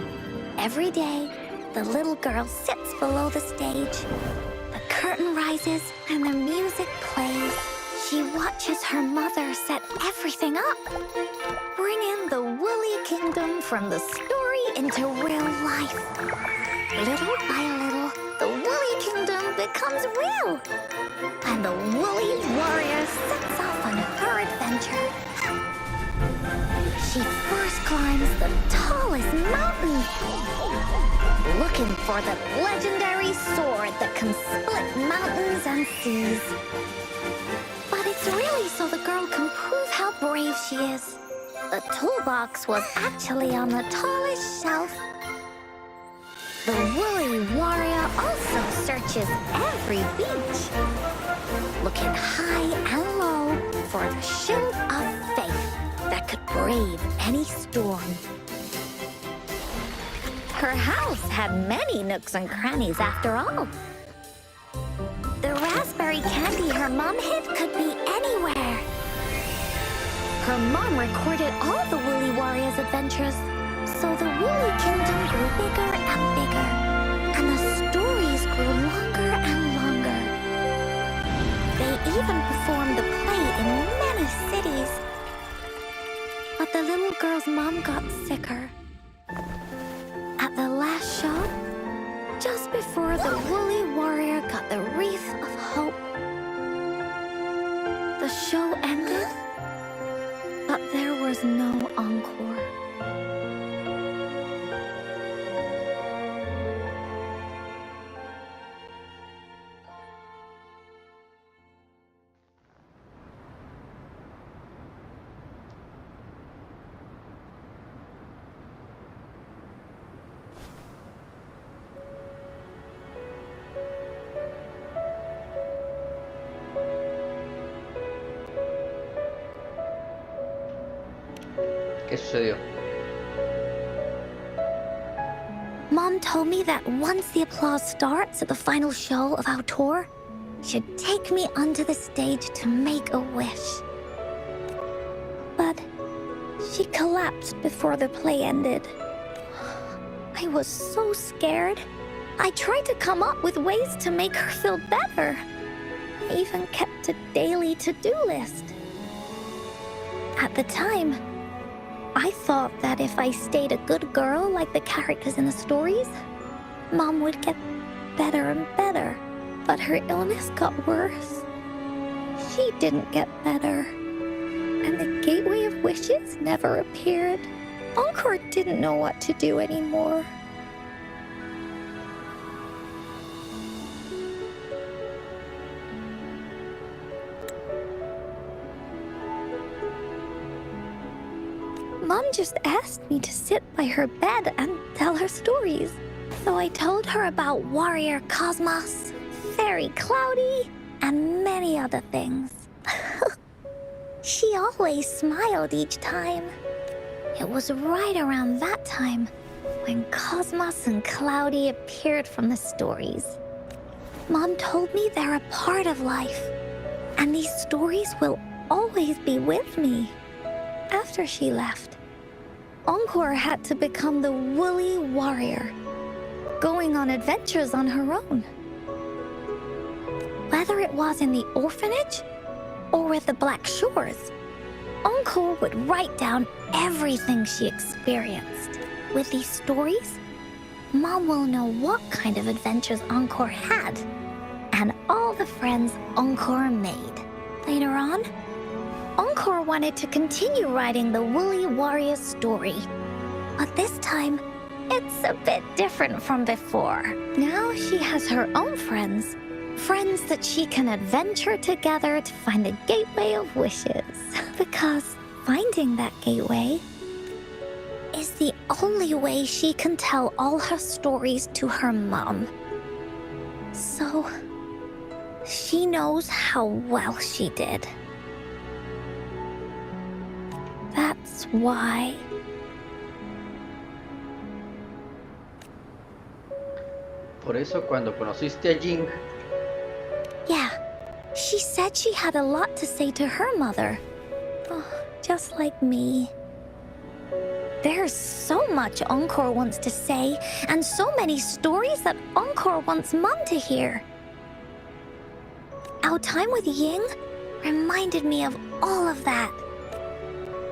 Every day, the little girl sits below the stage. The curtain rises and the music plays. She watches her mother set everything up, bringing the woolly kingdom from the story into real life. Little by little, the woolly kingdom becomes real, and the woolly warrior sets off on her adventure. She first climbs the tallest mountain, looking for the legendary sword that can split mountains and seas. But it's really so the girl can prove how brave she is. The toolbox was actually on the tallest shelf. The woolly warrior also searches every beach, looking high and low for the shield of faith that could brave any storm. Her house had many nooks and crannies after all. The raspberry candy her mom hid could be anywhere. Her mom recorded all the woolly warrior's adventures, so the woolly kingdom grew bigger and bigger, and the stories grew longer and longer. They even performed the play in many cities. But the little girl's mom got sicker. At the last show, just before the woolly warrior got the wreath of hope, the show ended, but there was no encore. ¿Qué sucedió? Mom told me that once the applause starts at the final show of our tour, she'd take me onto the stage to make a wish. But she collapsed before the play ended. I was so scared. I tried to come up with ways to make her feel better. I even kept a daily to-do list. At the time, I thought that if I stayed a good girl like the characters in the stories, Mom would get better and better. But her illness got worse. She didn't get better. And the Gateway of Wishes never appeared. Encore didn't know what to do anymore. Mom just asked me to sit by her bed and tell her stories. So I told her about Warrior Cosmos, Fairy Cloudy, and many other things. She always smiled each time. It was right around that time when Cosmos and Cloudy appeared from the stories. Mom told me they're a part of life, and these stories will always be with me. After she left, Encore had to become the woolly warrior, going on adventures on her own. Whether it was in the orphanage or with the Black Shores, Encore would write down everything she experienced. With these stories, Mom will know what kind of adventures Encore had and all the friends Encore made. Later on, Encore wanted to continue writing the Woolly Warrior story. But this time, it's a bit different from before. Now she has her own friends. Friends that she can adventure together to find the Gateway of Wishes. Because finding that gateway is the only way she can tell all her stories to her mom. So, she knows how well she did. That's why. Por eso cuando conociste a Jing, She said she had a lot to say to her mother. Oh, just like me. There's so much Encore wants to say, and so many stories that Encore wants Mom to hear. Our time with Ying reminded me of all of that.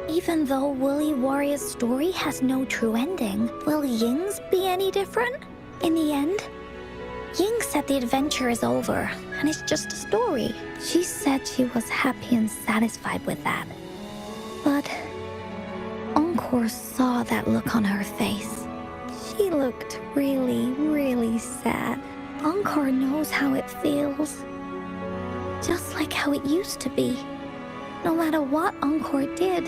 Even though Woolly Warrior's story has no true ending, will Ying's be any different? In the end, Ying said the adventure is over, and it's just a story. She said she was happy and satisfied with that. But Encore saw that look on her face. She looked really, really sad. Encore knows how it feels. Just like how it used to be. No matter what Encore did,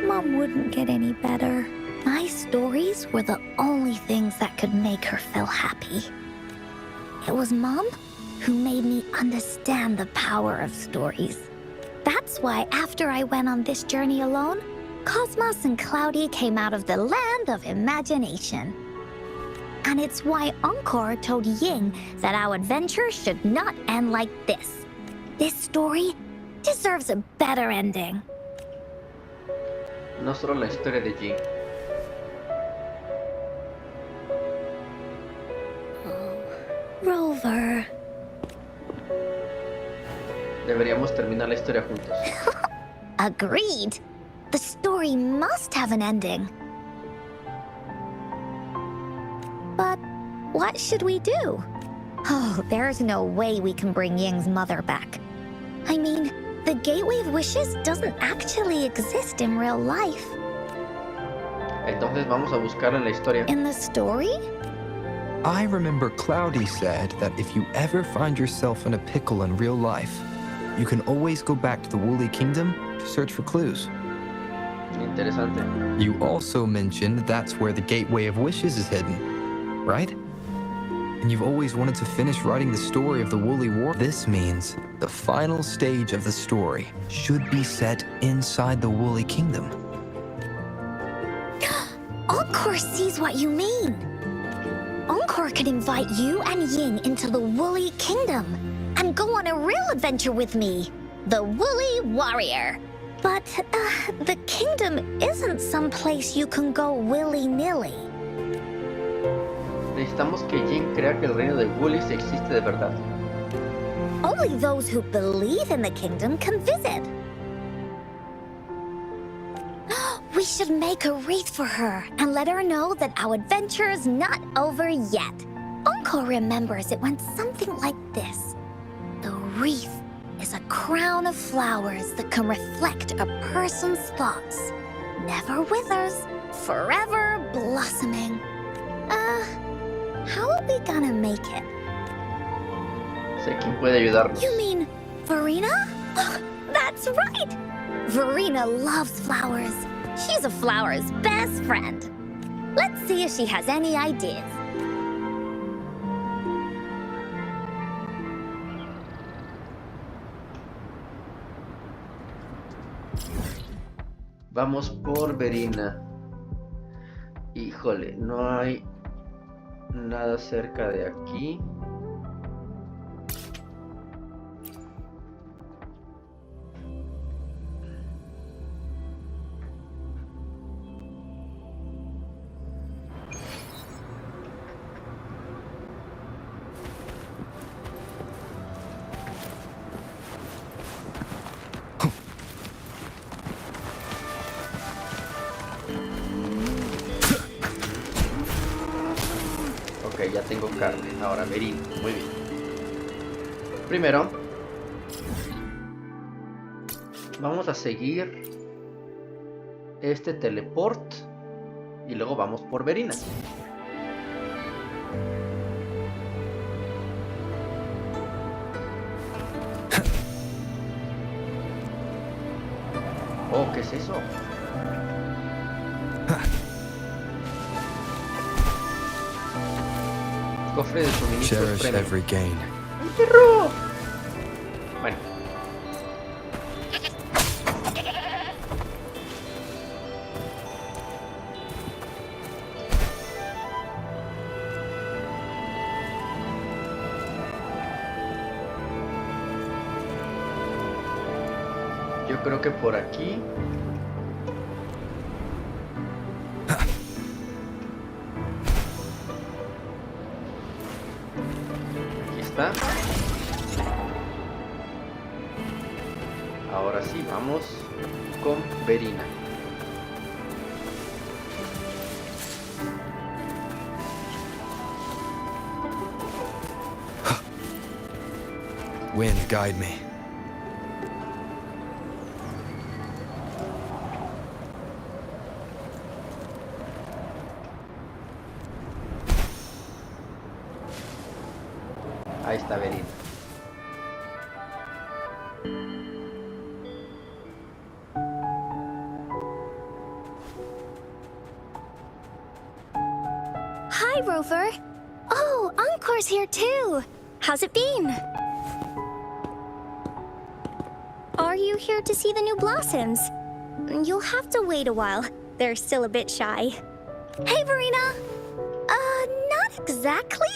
Mom wouldn't get any better. My stories were the only things that could make her feel happy. It was Mom who made me understand the power of stories. That's why after I went on this journey alone, Cosmos and Cloudy came out of the land of imagination. And it's why Encore told Ying that our adventure should not end like this. This story deserves a better ending. No solo la historia de Jin. Rover. Deberíamos terminar la historia juntos. Agreed. The story must have an ending. But what should we do? Oh, there's no way we can bring Ying's mother back. I mean, the Gateway of Wishes doesn't actually exist in real life. Entonces vamos a buscarla en la historia. In the story? I remember Cloudy said that if you ever find yourself in a pickle in real life, you can always go back to the Woolly Kingdom to search for clues. Interesante. You also mentioned that's where the Gateway of Wishes is hidden, right? And you've always wanted to finish writing the story of the Woolly War. This means the final stage of the story should be set inside the Woolly Kingdom. Encore sees what you mean. Encore could invite you and Ying into the Woolly Kingdom and go on a real adventure with me, the Woolly Warrior. But the kingdom isn't some place you can go willy-nilly. Necesitamos que Jin crea que el reino de Woolies existe de verdad. Only those who believe in the kingdom can visit. We should make a wreath for her and let her know that our adventure is not over yet. Encore remembers it went something like this. The wreath is a crown of flowers that can reflect a person's thoughts. Never withers, forever blossoming. How are we gonna make it? Sé quién puede ayudarnos. You mean Verena? Oh, that's right! Verena loves flowers. She's a flower's best friend. Let's see if she has any ideas. Vamos por Verena. Híjole, no hay nada cerca de aquí. Ok, ya tengo carne. Ahora Verina, muy bien. Primero vamos a seguir este teleport y luego vamos por Verina. Oh, ¿qué es eso? Cofre de suministros Cherish premium. every gain. ¡Un perro! Bueno. Yo creo que por aquí. Aquí está. Ahora sí, vamos con Verina. Wind, guide me. Ahí está Verina. Hi, Rover. Oh, Encore's here too. How's it been? Are you here to see the new blossoms? You'll have to wait a while. They're still a bit shy. Hey, Verena. Not exactly.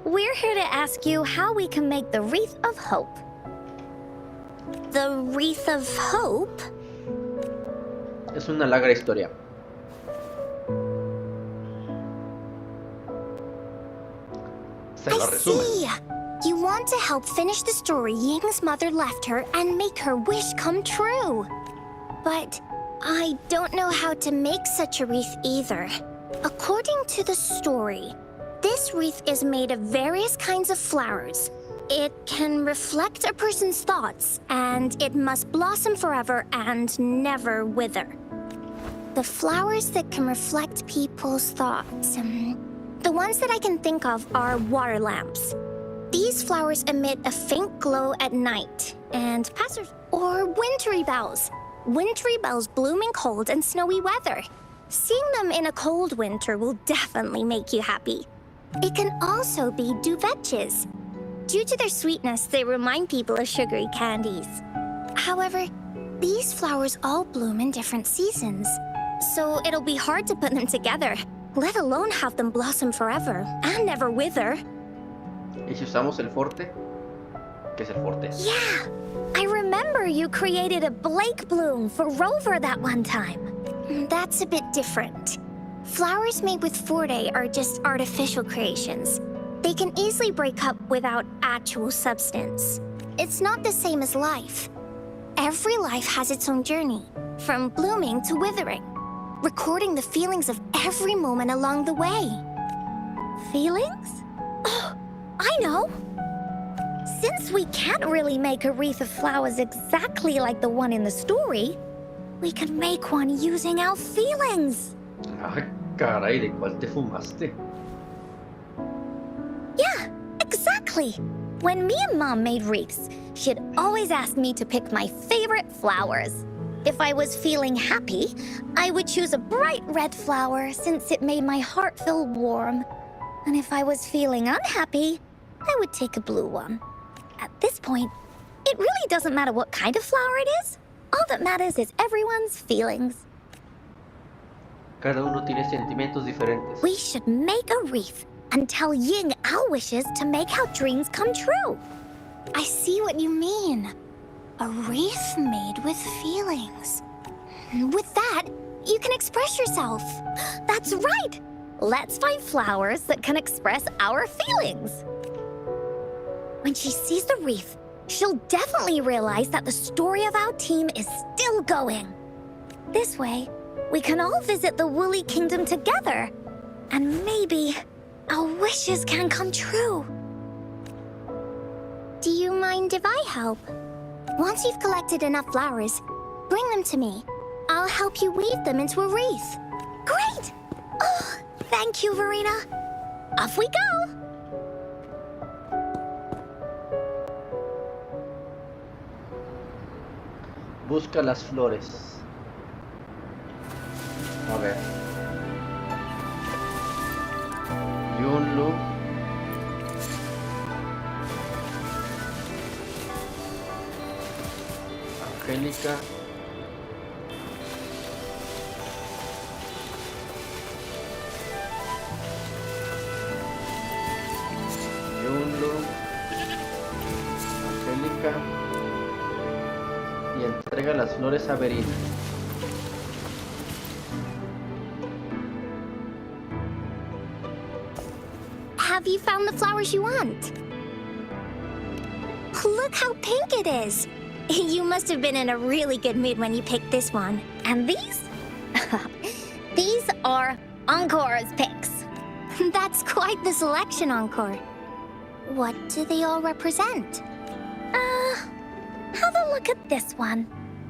We're here to ask you how we can make the Wreath of Hope. The Wreath of Hope? Es una larga historia. Se lo I resume. see. You want to help finish the story Ying's mother left her and make her wish come true. But I don't know how to make such a wreath either. According to the story, this wreath is made of various kinds of flowers. It can reflect a person's thoughts, and it must blossom forever and never wither. The flowers that can reflect people's thoughts. The ones that I can think of are water lamps. These flowers emit a faint glow at night, and or wintry bells. Wintry bells bloom in cold and snowy weather. Seeing them in a cold winter will definitely make you happy. It can also be duvetches. Due to their sweetness, they remind people of sugary candies. However, these flowers all bloom in different seasons, so it'll be hard to put them together, let alone have them blossom forever and never wither. ¿Y si usamos el forte? ¿Qué es el forte? Yeah, I remember you created a Blake bloom for Rover that one time. That's a bit different. Flowers made with forte are just artificial creations. They can easily break up without actual substance. It's not the same as life. Every life has its own journey, from blooming to withering, recording the feelings of every moment along the way. Feelings? Oh, I know! Since we can't really make a wreath of flowers exactly like the one in the story, we can make one using our feelings. Ah, caray, ¿de cuál te fumaste? Yeah, exactly. When me and Mom made wreaths, she'd always ask me to pick my favorite flowers. If I was feeling happy, I would choose a bright red flower since it made my heart feel warm. And if I was feeling unhappy, I would take a blue one. At this point, it really doesn't matter what kind of flower it is. All that matters is everyone's feelings. Cada uno tiene sentimientos diferentes. We should make a wreath and tell Ying our wishes to make our dreams come true. I see what you mean. A wreath made with feelings. With that, you can express yourself. That's right! Let's find flowers that can express our feelings. When she sees the wreath, she'll definitely realize that the story of our team is still going. This way, we can all visit the Woolly Kingdom together. And maybe our wishes can come true. Do you mind if I help? Once you've collected enough flowers, bring them to me. I'll help you weave them into a wreath. Great! Oh, thank you, Verena. Off we go! Busca las flores. A ver. Yunlu. Angélica. Yunlu. Angélica. Y y entrega las flores a Verina. Have you found the flowers you want? Look how pink it is. You must have been in a really good mood when you picked this one. And these? These are Encore's picks. That's quite the selection, Encore. What do they all represent? Have a look at this one.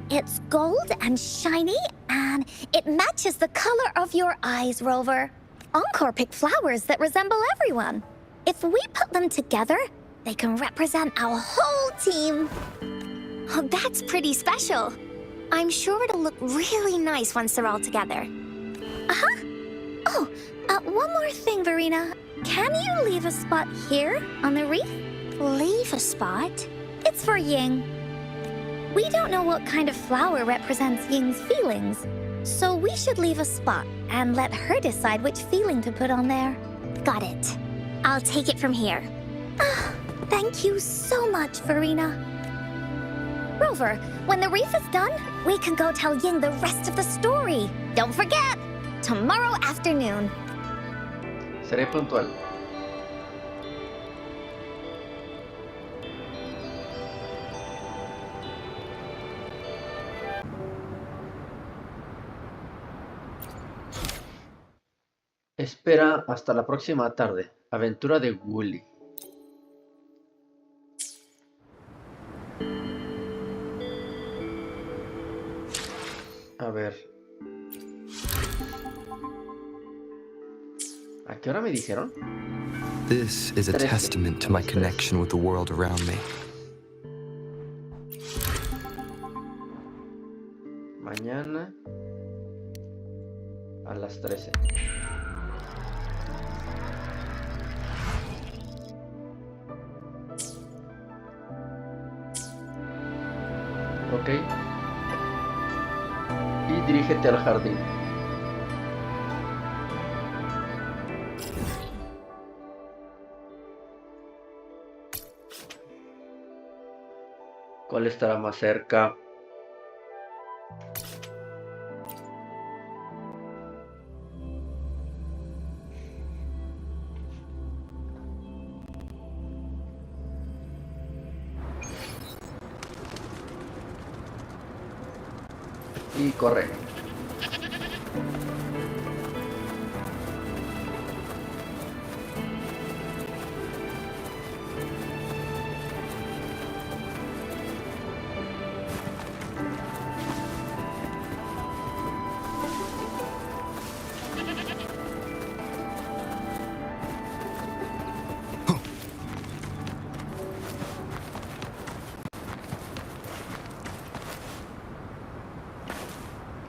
It's gold and shiny, and it matches the color of your eyes, Rover. Encore picked flowers that resemble everyone. If we put them together, they can represent our whole team. Oh, that's pretty special. I'm sure it'll look really nice once they're all together. Oh, one more thing, Verina. Can you leave a spot here on the reef? Leave a spot? It's for Ying. We don't know what kind of flower represents Ying's feelings, so we should leave a spot and let her decide which feeling to put on there. Got it. I'll take it from here. Thank you so much, Verina. Rover, when the reef is done, we can go tell Ying the rest of the story. Don't forget, tomorrow afternoon. Seré puntual. Espera hasta la próxima tarde. Aventura de Wooly. A ver. ¿A qué hora me dijeron? This is a testament to my connection with the world around me. Mañana a las 13. Ok. Y dirígete al jardín. ¿Cuál estará más cerca? Y corre.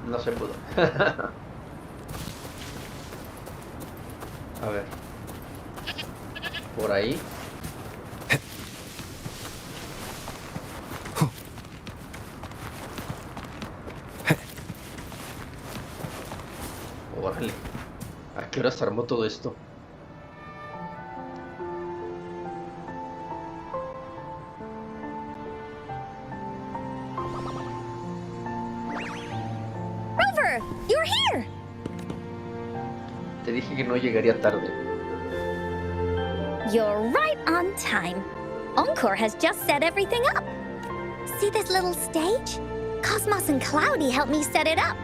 No se pudo. A ver. Por ahí. Órale. ¿A qué hora se armó todo esto? You're here! Te dije que no llegaría tarde. You're right on time. Encore has just set everything up. See this little stage? Cosmos and Cloudy helped me set it up.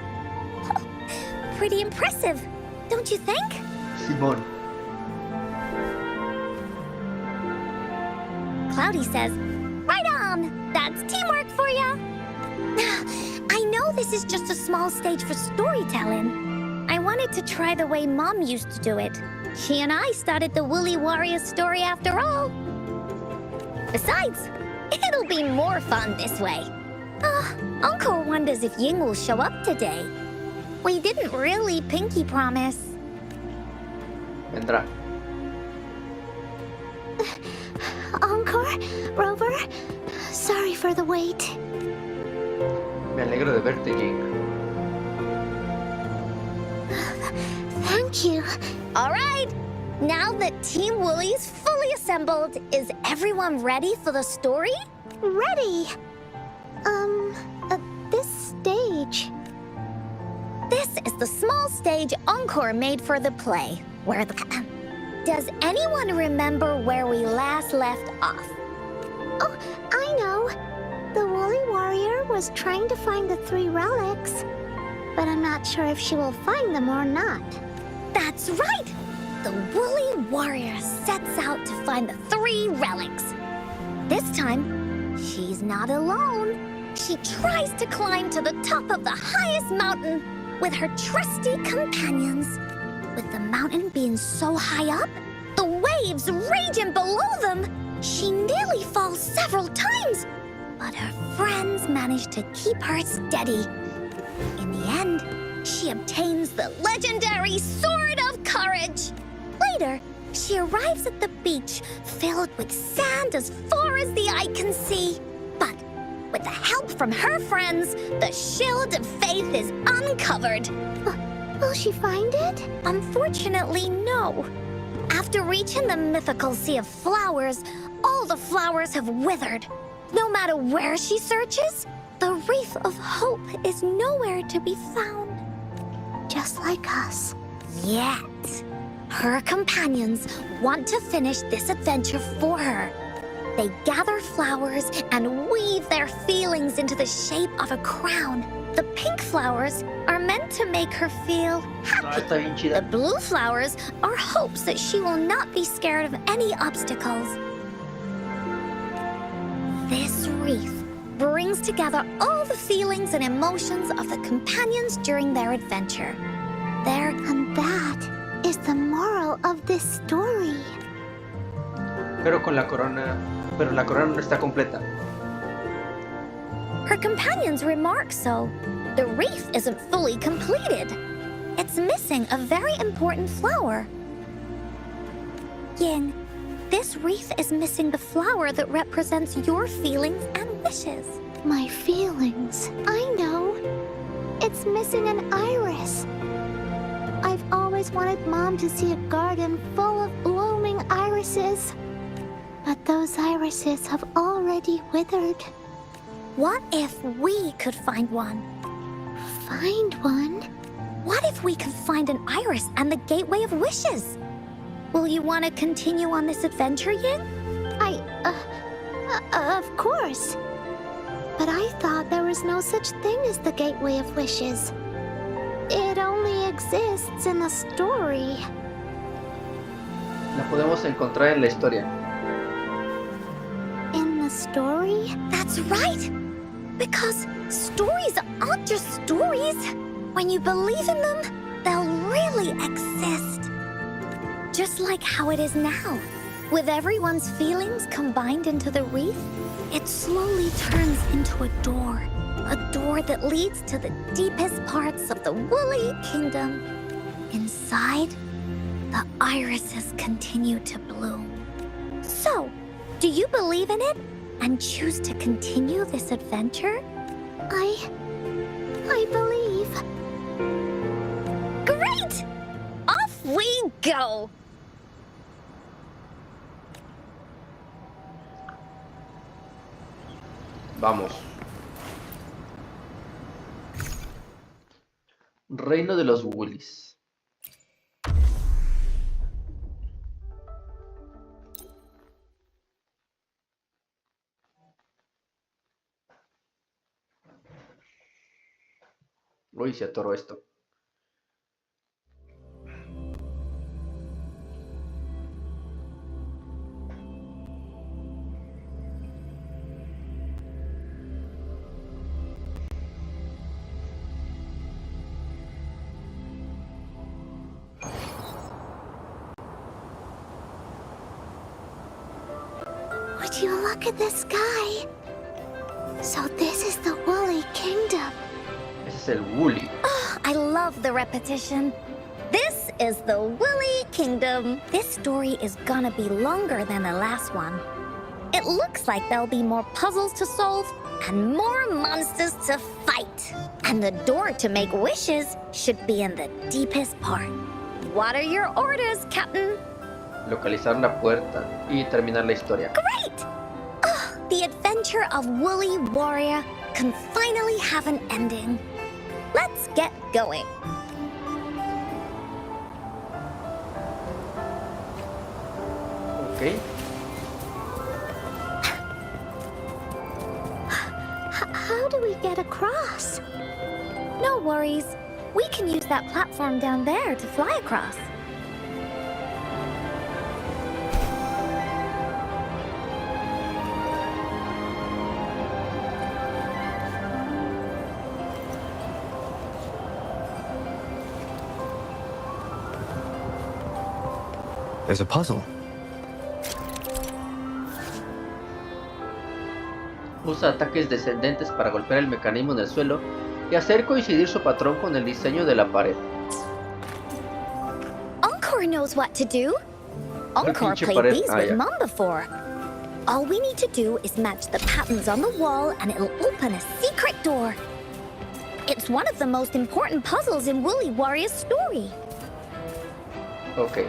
Pretty impressive, don't you think? Simón. Cloudy says, right on! That's teamwork for ya! I know this is just a small stage for storytelling. I wanted to try the way Mom used to do it. She and I started the Woolly Warrior story after all. Besides, it'll be more fun this way. Encore wonders if Ying will show up today. We didn't really pinky promise. Vendrá. Encore, Rover, sorry for the wait. Me alegro de verte, Ying. Thank you. All right, now that Team Woolly's fully assembled, is everyone ready for the story? Ready. the small stage encore made for the play, where the... Does anyone remember where we last left off? Oh, I know. The Woolly Warrior was trying to find the 3 relics, but I'm not sure if she will find them or not. That's right! The Woolly Warrior sets out to find the 3 relics. This time, she's not alone. She tries to climb to the top of the highest mountain with her trusty companions. With the mountain being so high up, the waves raging below them, she nearly falls several times, but her friends manage to keep her steady. In the end, she obtains the legendary Sword of Courage. Later, she arrives at the beach filled with sand as far as the eye can see. But with the help from her friends, the Shield of Faith is uncovered. Will she find it? Unfortunately, no. After reaching the mythical Sea of Flowers, all the flowers have withered. No matter where she searches, the Wreath of Hope is nowhere to be found. Just like us. Yet, her companions want to finish this adventure for her. They gather flowers and weave their feelings into the shape of a crown. The pink flowers are meant to make her feel happy. Está bien The chida. blue flowers are hopes that she will not be scared of any obstacles. This wreath brings together all the feelings and emotions of the companions during their adventure. And that is the moral of this story. Pero la corona no está completa. Her companions remark so. The wreath isn't fully completed. It's missing a very important flower. Ying, this wreath is missing the flower that represents your feelings and wishes. My feelings. I know. It's missing an iris. I've always wanted Mom to see a garden full of blooming irises. But those irises have already withered. What if we could find one? Find one? What if we could find an iris and the Gateway of Wishes? Will you want to continue on this adventure, Ying? Of course. But I thought there was no such thing as the Gateway of Wishes. It only exists in the story. La podemos encontrar en la historia. In the story? That's right! Because stories aren't just stories. When you believe in them, they'll really exist. Just like how it is now. With everyone's feelings combined into the wreath, it slowly turns into a door that leads to the deepest parts of the Woolly Kingdom. Inside, the irises continue to bloom. So, do you believe in it and choose to continue this adventure? I believe. Great! Off we go! Vamos. Reino de los Woolies. Uy, se atoró esto. Would you look at the sky? So this is the Woolly Kingdom. Ese es el Woolly. Oh, I love the repetition. This is the Woolly Kingdom. This story is gonna be longer than the last one. It looks like there'll be more puzzles to solve and more monsters to fight. And the door to make wishes should be in the deepest part. What are your orders, Captain? Localizar la puerta y terminar la historia. Great! Oh, the adventure of Woolly Warrior can finally have an ending. Let's get going. Ok. How do we get across? No worries. We can use that platform down there to fly across. There's a puzzle. Usa ataques descendentes para golpear el mecanismo en el suelo y hacer coincidir su patrón con el diseño de la pared. Encore knows what to do. Encore pinche played pared. these Ah, with ya. Mom before. All we need to do is match the patterns on the wall and it'll open a secret door. It's one of the most important puzzles in Woolly Warrior's story. Ok.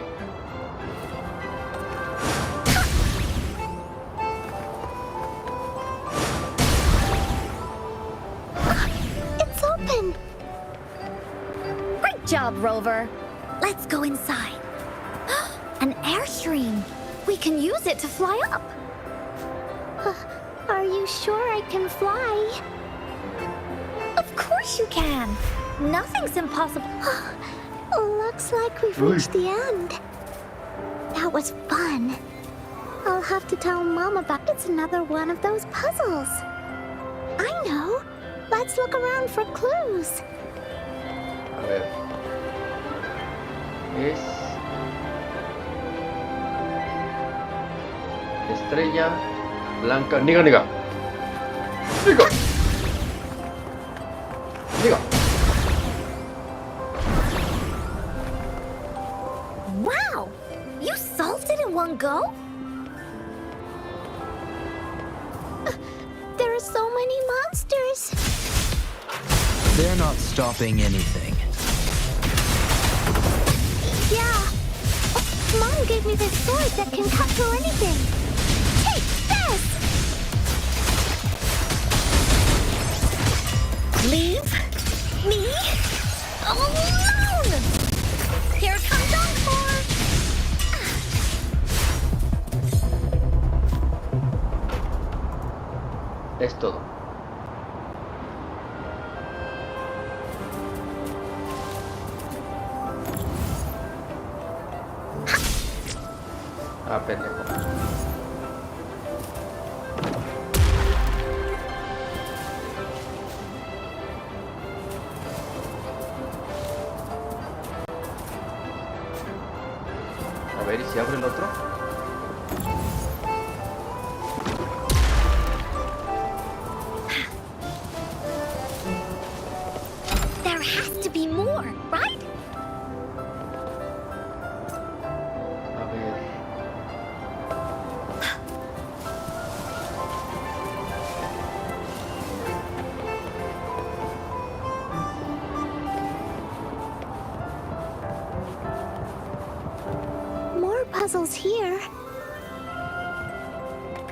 It's open. Great job, Rover. Let's go inside. An airstream. We can use it to fly up. Are you sure I can fly? Of course you can. Nothing's impossible. Looks like we've reached the end. That was fun. I'll have to tell Mom about it's another one of those puzzles. I know. Let's look around for clues. A ver. Es... Estrella blanca. Niga, niga. Niga. Niga. Wow! You solved it in one go? There are so many monsters. They're not stopping anything. Yeah. Mom gave me this sword that can cut through anything. Take this! Leave me alone! Here comes Encore! Es todo. Ah, pendejo. A ver, ¿y si abre el otro? There has to be more, right? A ver. More puzzles here.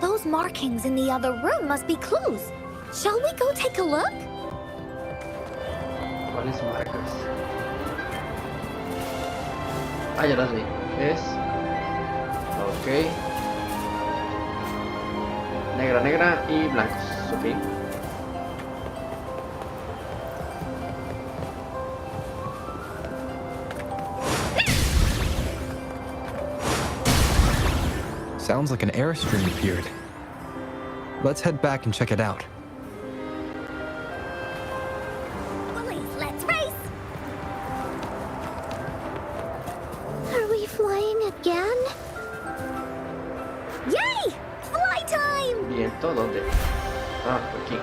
Those markings in the other room must be clues. Shall we go take a look? ¿Cuáles marcas? Ah, ya las vi. Es... Ok. Negra, negra y blancos. Ok. Sounds like an airstream appeared. Let's head back and check it out. Please, let's race! Are we flying again? Yay! Fly time! Viento, ¿dónde? Ah, aquí.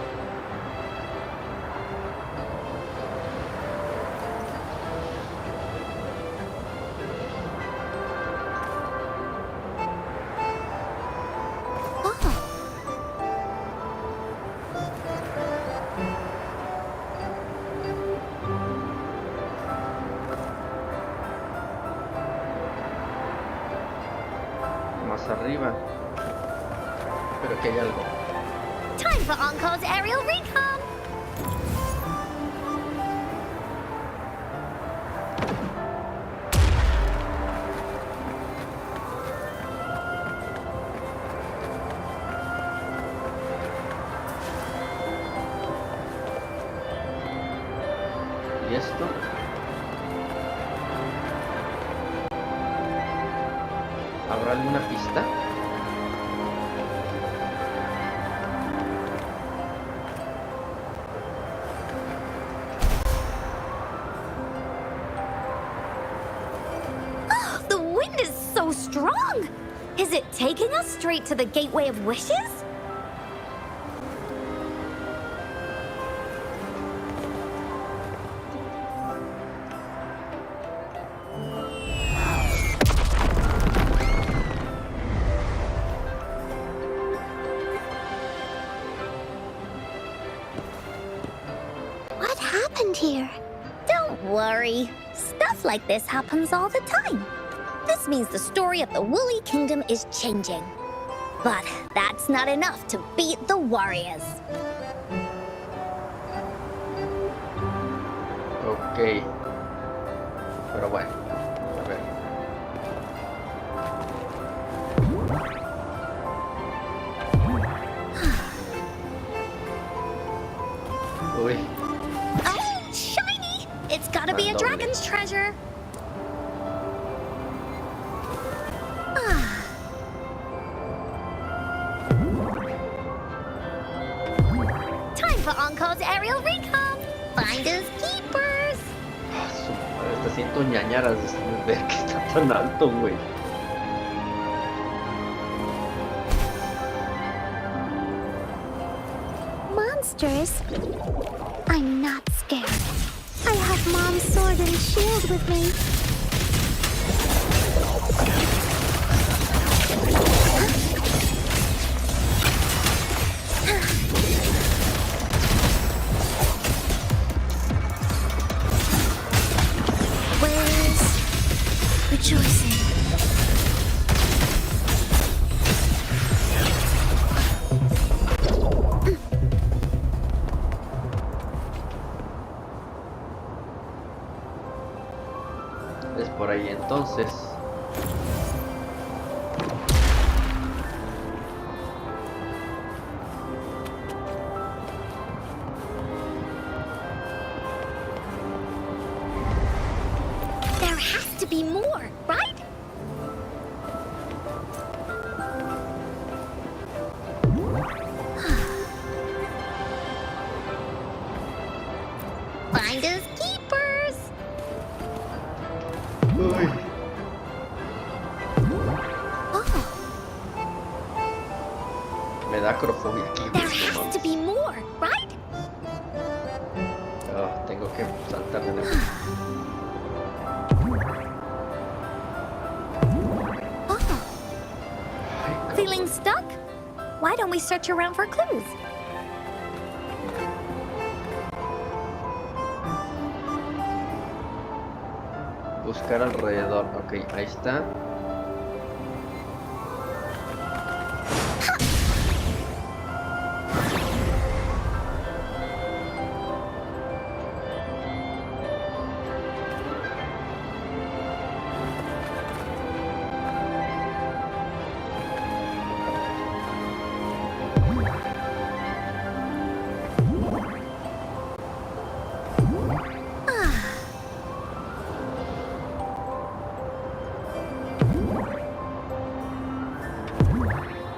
Más arriba. Pero aquí hay algo. Time for Encore's aerial recon! ¿Y esto? ¿Habrá alguna pista? The wind is so strong! Is it taking us straight to the Gateway of Wishes? What happened here? Don't worry. Stuff like this happens all the time. This means the story of the Woolly Kingdom is changing. But that's not enough to beat the warriors. Ok. Pero bueno, a ver. Uy, Oh, shiny! It's gotta be a Randomly. dragon's treasure. Ah. Time for Encore's aerial recon. Finders keepers. ah, su madre, hasta siento ñañaras de ver que está tan alto, güey. Monsters? I'm not scared. I have Mom's sword and shield with me. Where's rejoicing? Es por ahí entonces. There has to be more, right? Finders keepers. Uy, Oh, me da acrofobia aquí, güey. there no has to mames. be more, right? Ah, tengo que saltar de nuevo. Oh, Ay, cabrón. feeling stuck? Why don't we search around for clues? Buscar alrededor. Ok, ahí está.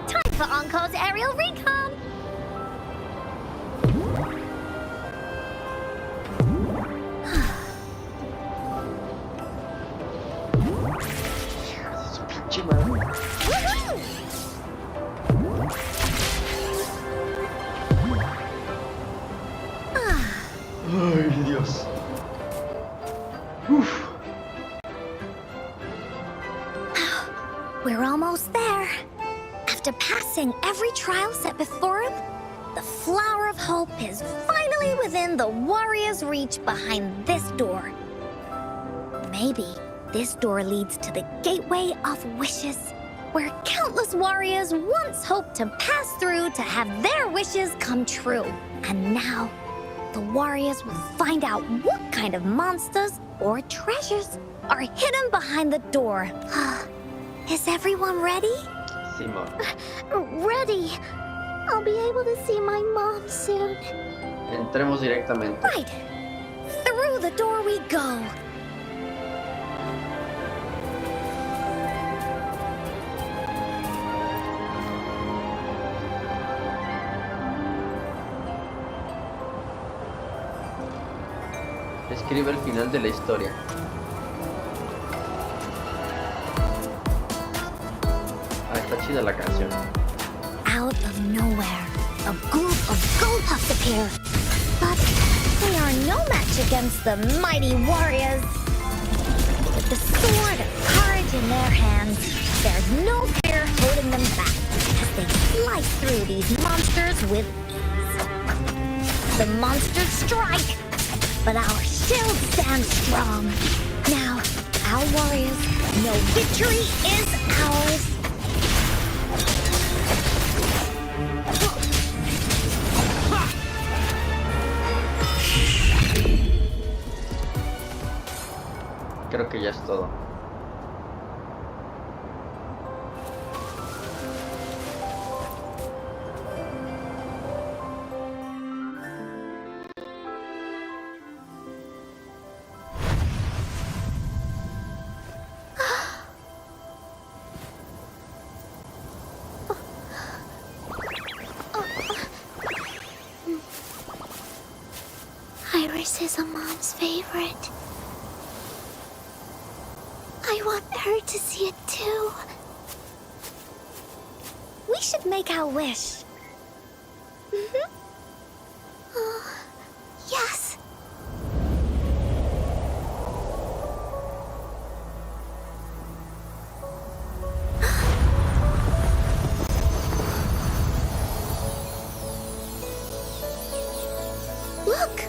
Time for Encore's aerial recon. Su pinche madre. Woohoo! Ay, Dios. Uf. We're almost there. After passing every trial set before him, the Flower of Hope is finally within the warrior's reach behind this door. Maybe this door leads to the Gateway of Wishes, where countless warriors once hoped to pass through to have their wishes come true. And now, the warriors will find out what kind of monsters or treasures are hidden behind the door. Is everyone ready? Simón. Ready. I'll be able to see my mom soon. Entremos directamente. Right. Through the door we go. Escribe el final de la historia. Ah, está chida la canción. Out of nowhere, a group of Goldpuffs appear. But they are no match against the mighty warriors. With the sword of courage in their hands, there's no fear holding them back as they slice through these monsters with ease. The monsters strike, but our shield stands strong. Now, our warriors know victory is ours. Creo que ya es todo. Iris is a mom's favorite. I want her to see it too. We should make our wish. Oh, yes. Look!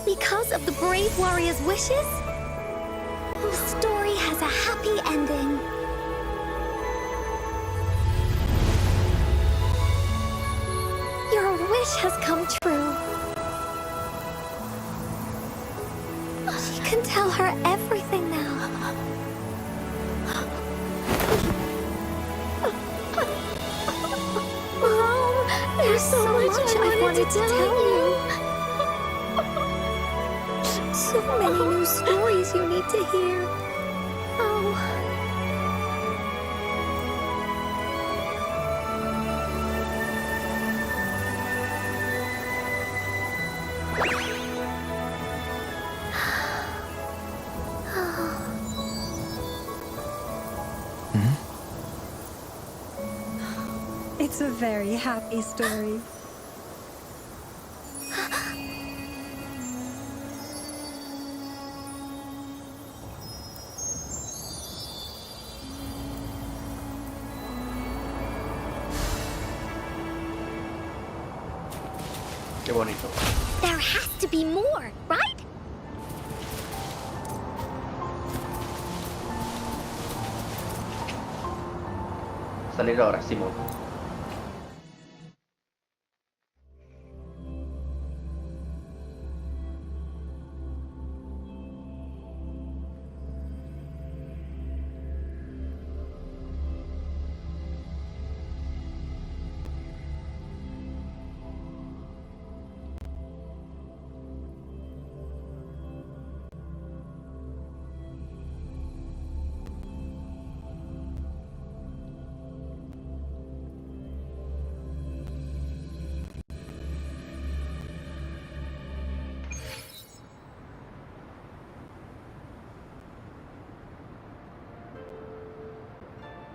Because of the brave warrior's wishes, the story has a happy ending. Your wish has come true. She can tell her everything now. Mom, there's so much I wanted to tell you. So many new stories you need to hear. Oh. It's a very happy story. Qué bonito. There has to be more, right? Salir ahora, Simón.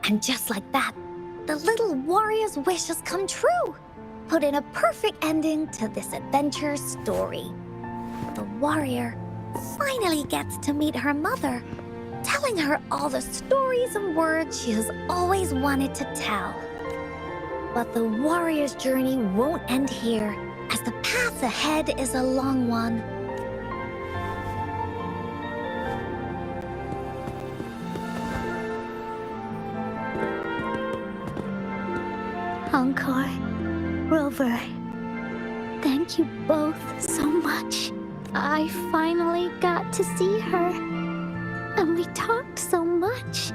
And just like that, the little warrior's wish has come true. Put in a perfect ending to this adventure story. The warrior finally gets to meet her mother, telling her all the stories and words she has always wanted to tell. But the warrior's journey won't end here, as the path ahead is a long one. Encore, Rover, thank you both so much. I finally got to see her, and we talked so much.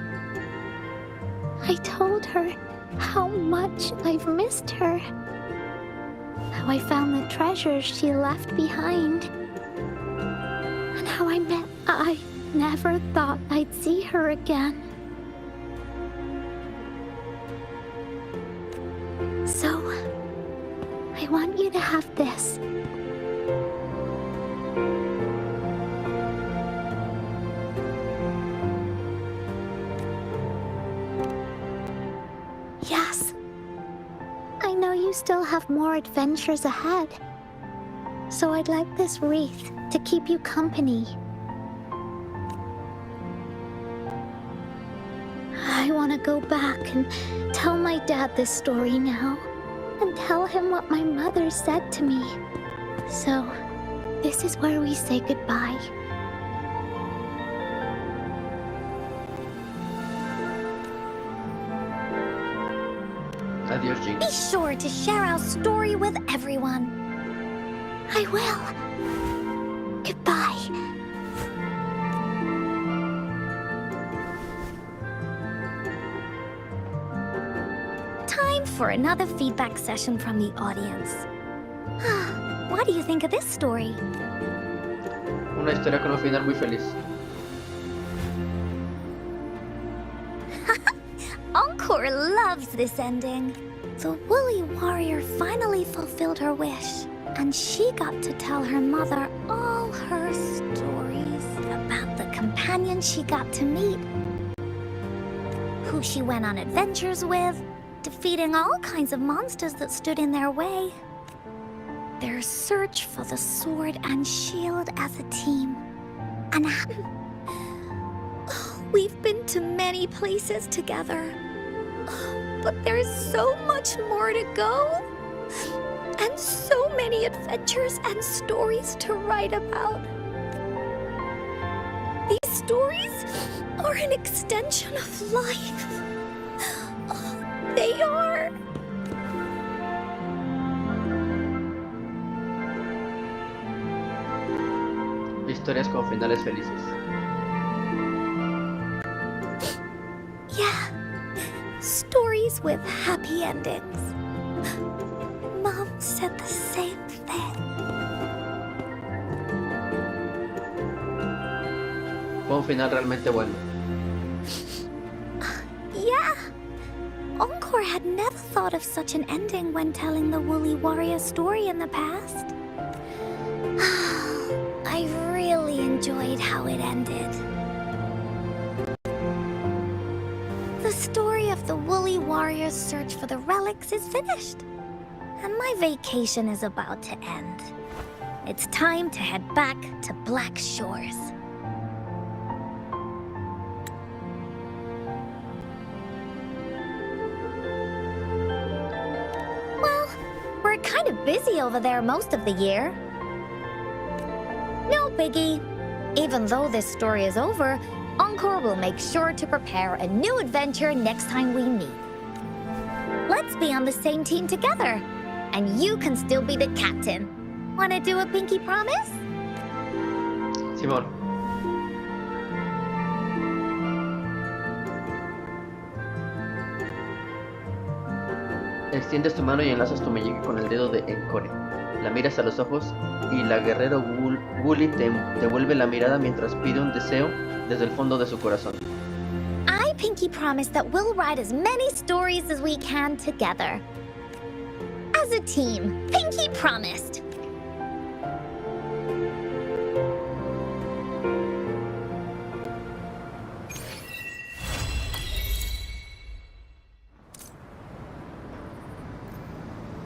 I told her how much I've missed her, how I found the treasures she left behind, I never thought I'd see her again. So, I want you to have this. Yes. I know you still have more adventures ahead. So I'd like this wreath to keep you company. I want to go back and tell my dad this story now. And tell him what my mother said to me. So, this is where we say goodbye. Adiós, Be Jinx. sure to share our story with everyone. I will. Goodbye. Time for another feedback session from the audience. What do you think of this story? Una historia con un final muy feliz. Encore loves this ending. The woolly warrior finally fulfilled her wish, and she got to tell her mother all her stories about the companion she got to meet, who she went on adventures with, defeating all kinds of monsters that stood in their way, their search for the sword and shield as a team, and we've been to many places together. But there's so much more to go, and so many adventures and stories to write about. These stories are an extension of life. They are. Historias con finales felices. Yeah. Stories with happy endings. Mom said the same thing. Fue un final realmente bueno. Yeah. Encore had never thought of such an ending when telling the Woolly Warrior story in the past. I really enjoyed how it ended. The story of the Woolly Warrior's search for the relics is finished, and my vacation is about to end. It's time to head back to Black Shores. Well, we're kind of busy over there most of the year. No biggie. Even though this story is over, Encore will make sure to prepare a new adventure next time we meet. Let's be on the same team together. And you can still be the captain. Wanna do a pinky promise? Simón. Extiendes tu mano y enlazas tu meñique con el dedo de Encore. La miras a los ojos y la guerrero Woolly te devuelve la mirada mientras pide un deseo desde el fondo de su corazón. I pinky promise that we'll write as many stories as we can together. As a team, pinky promised.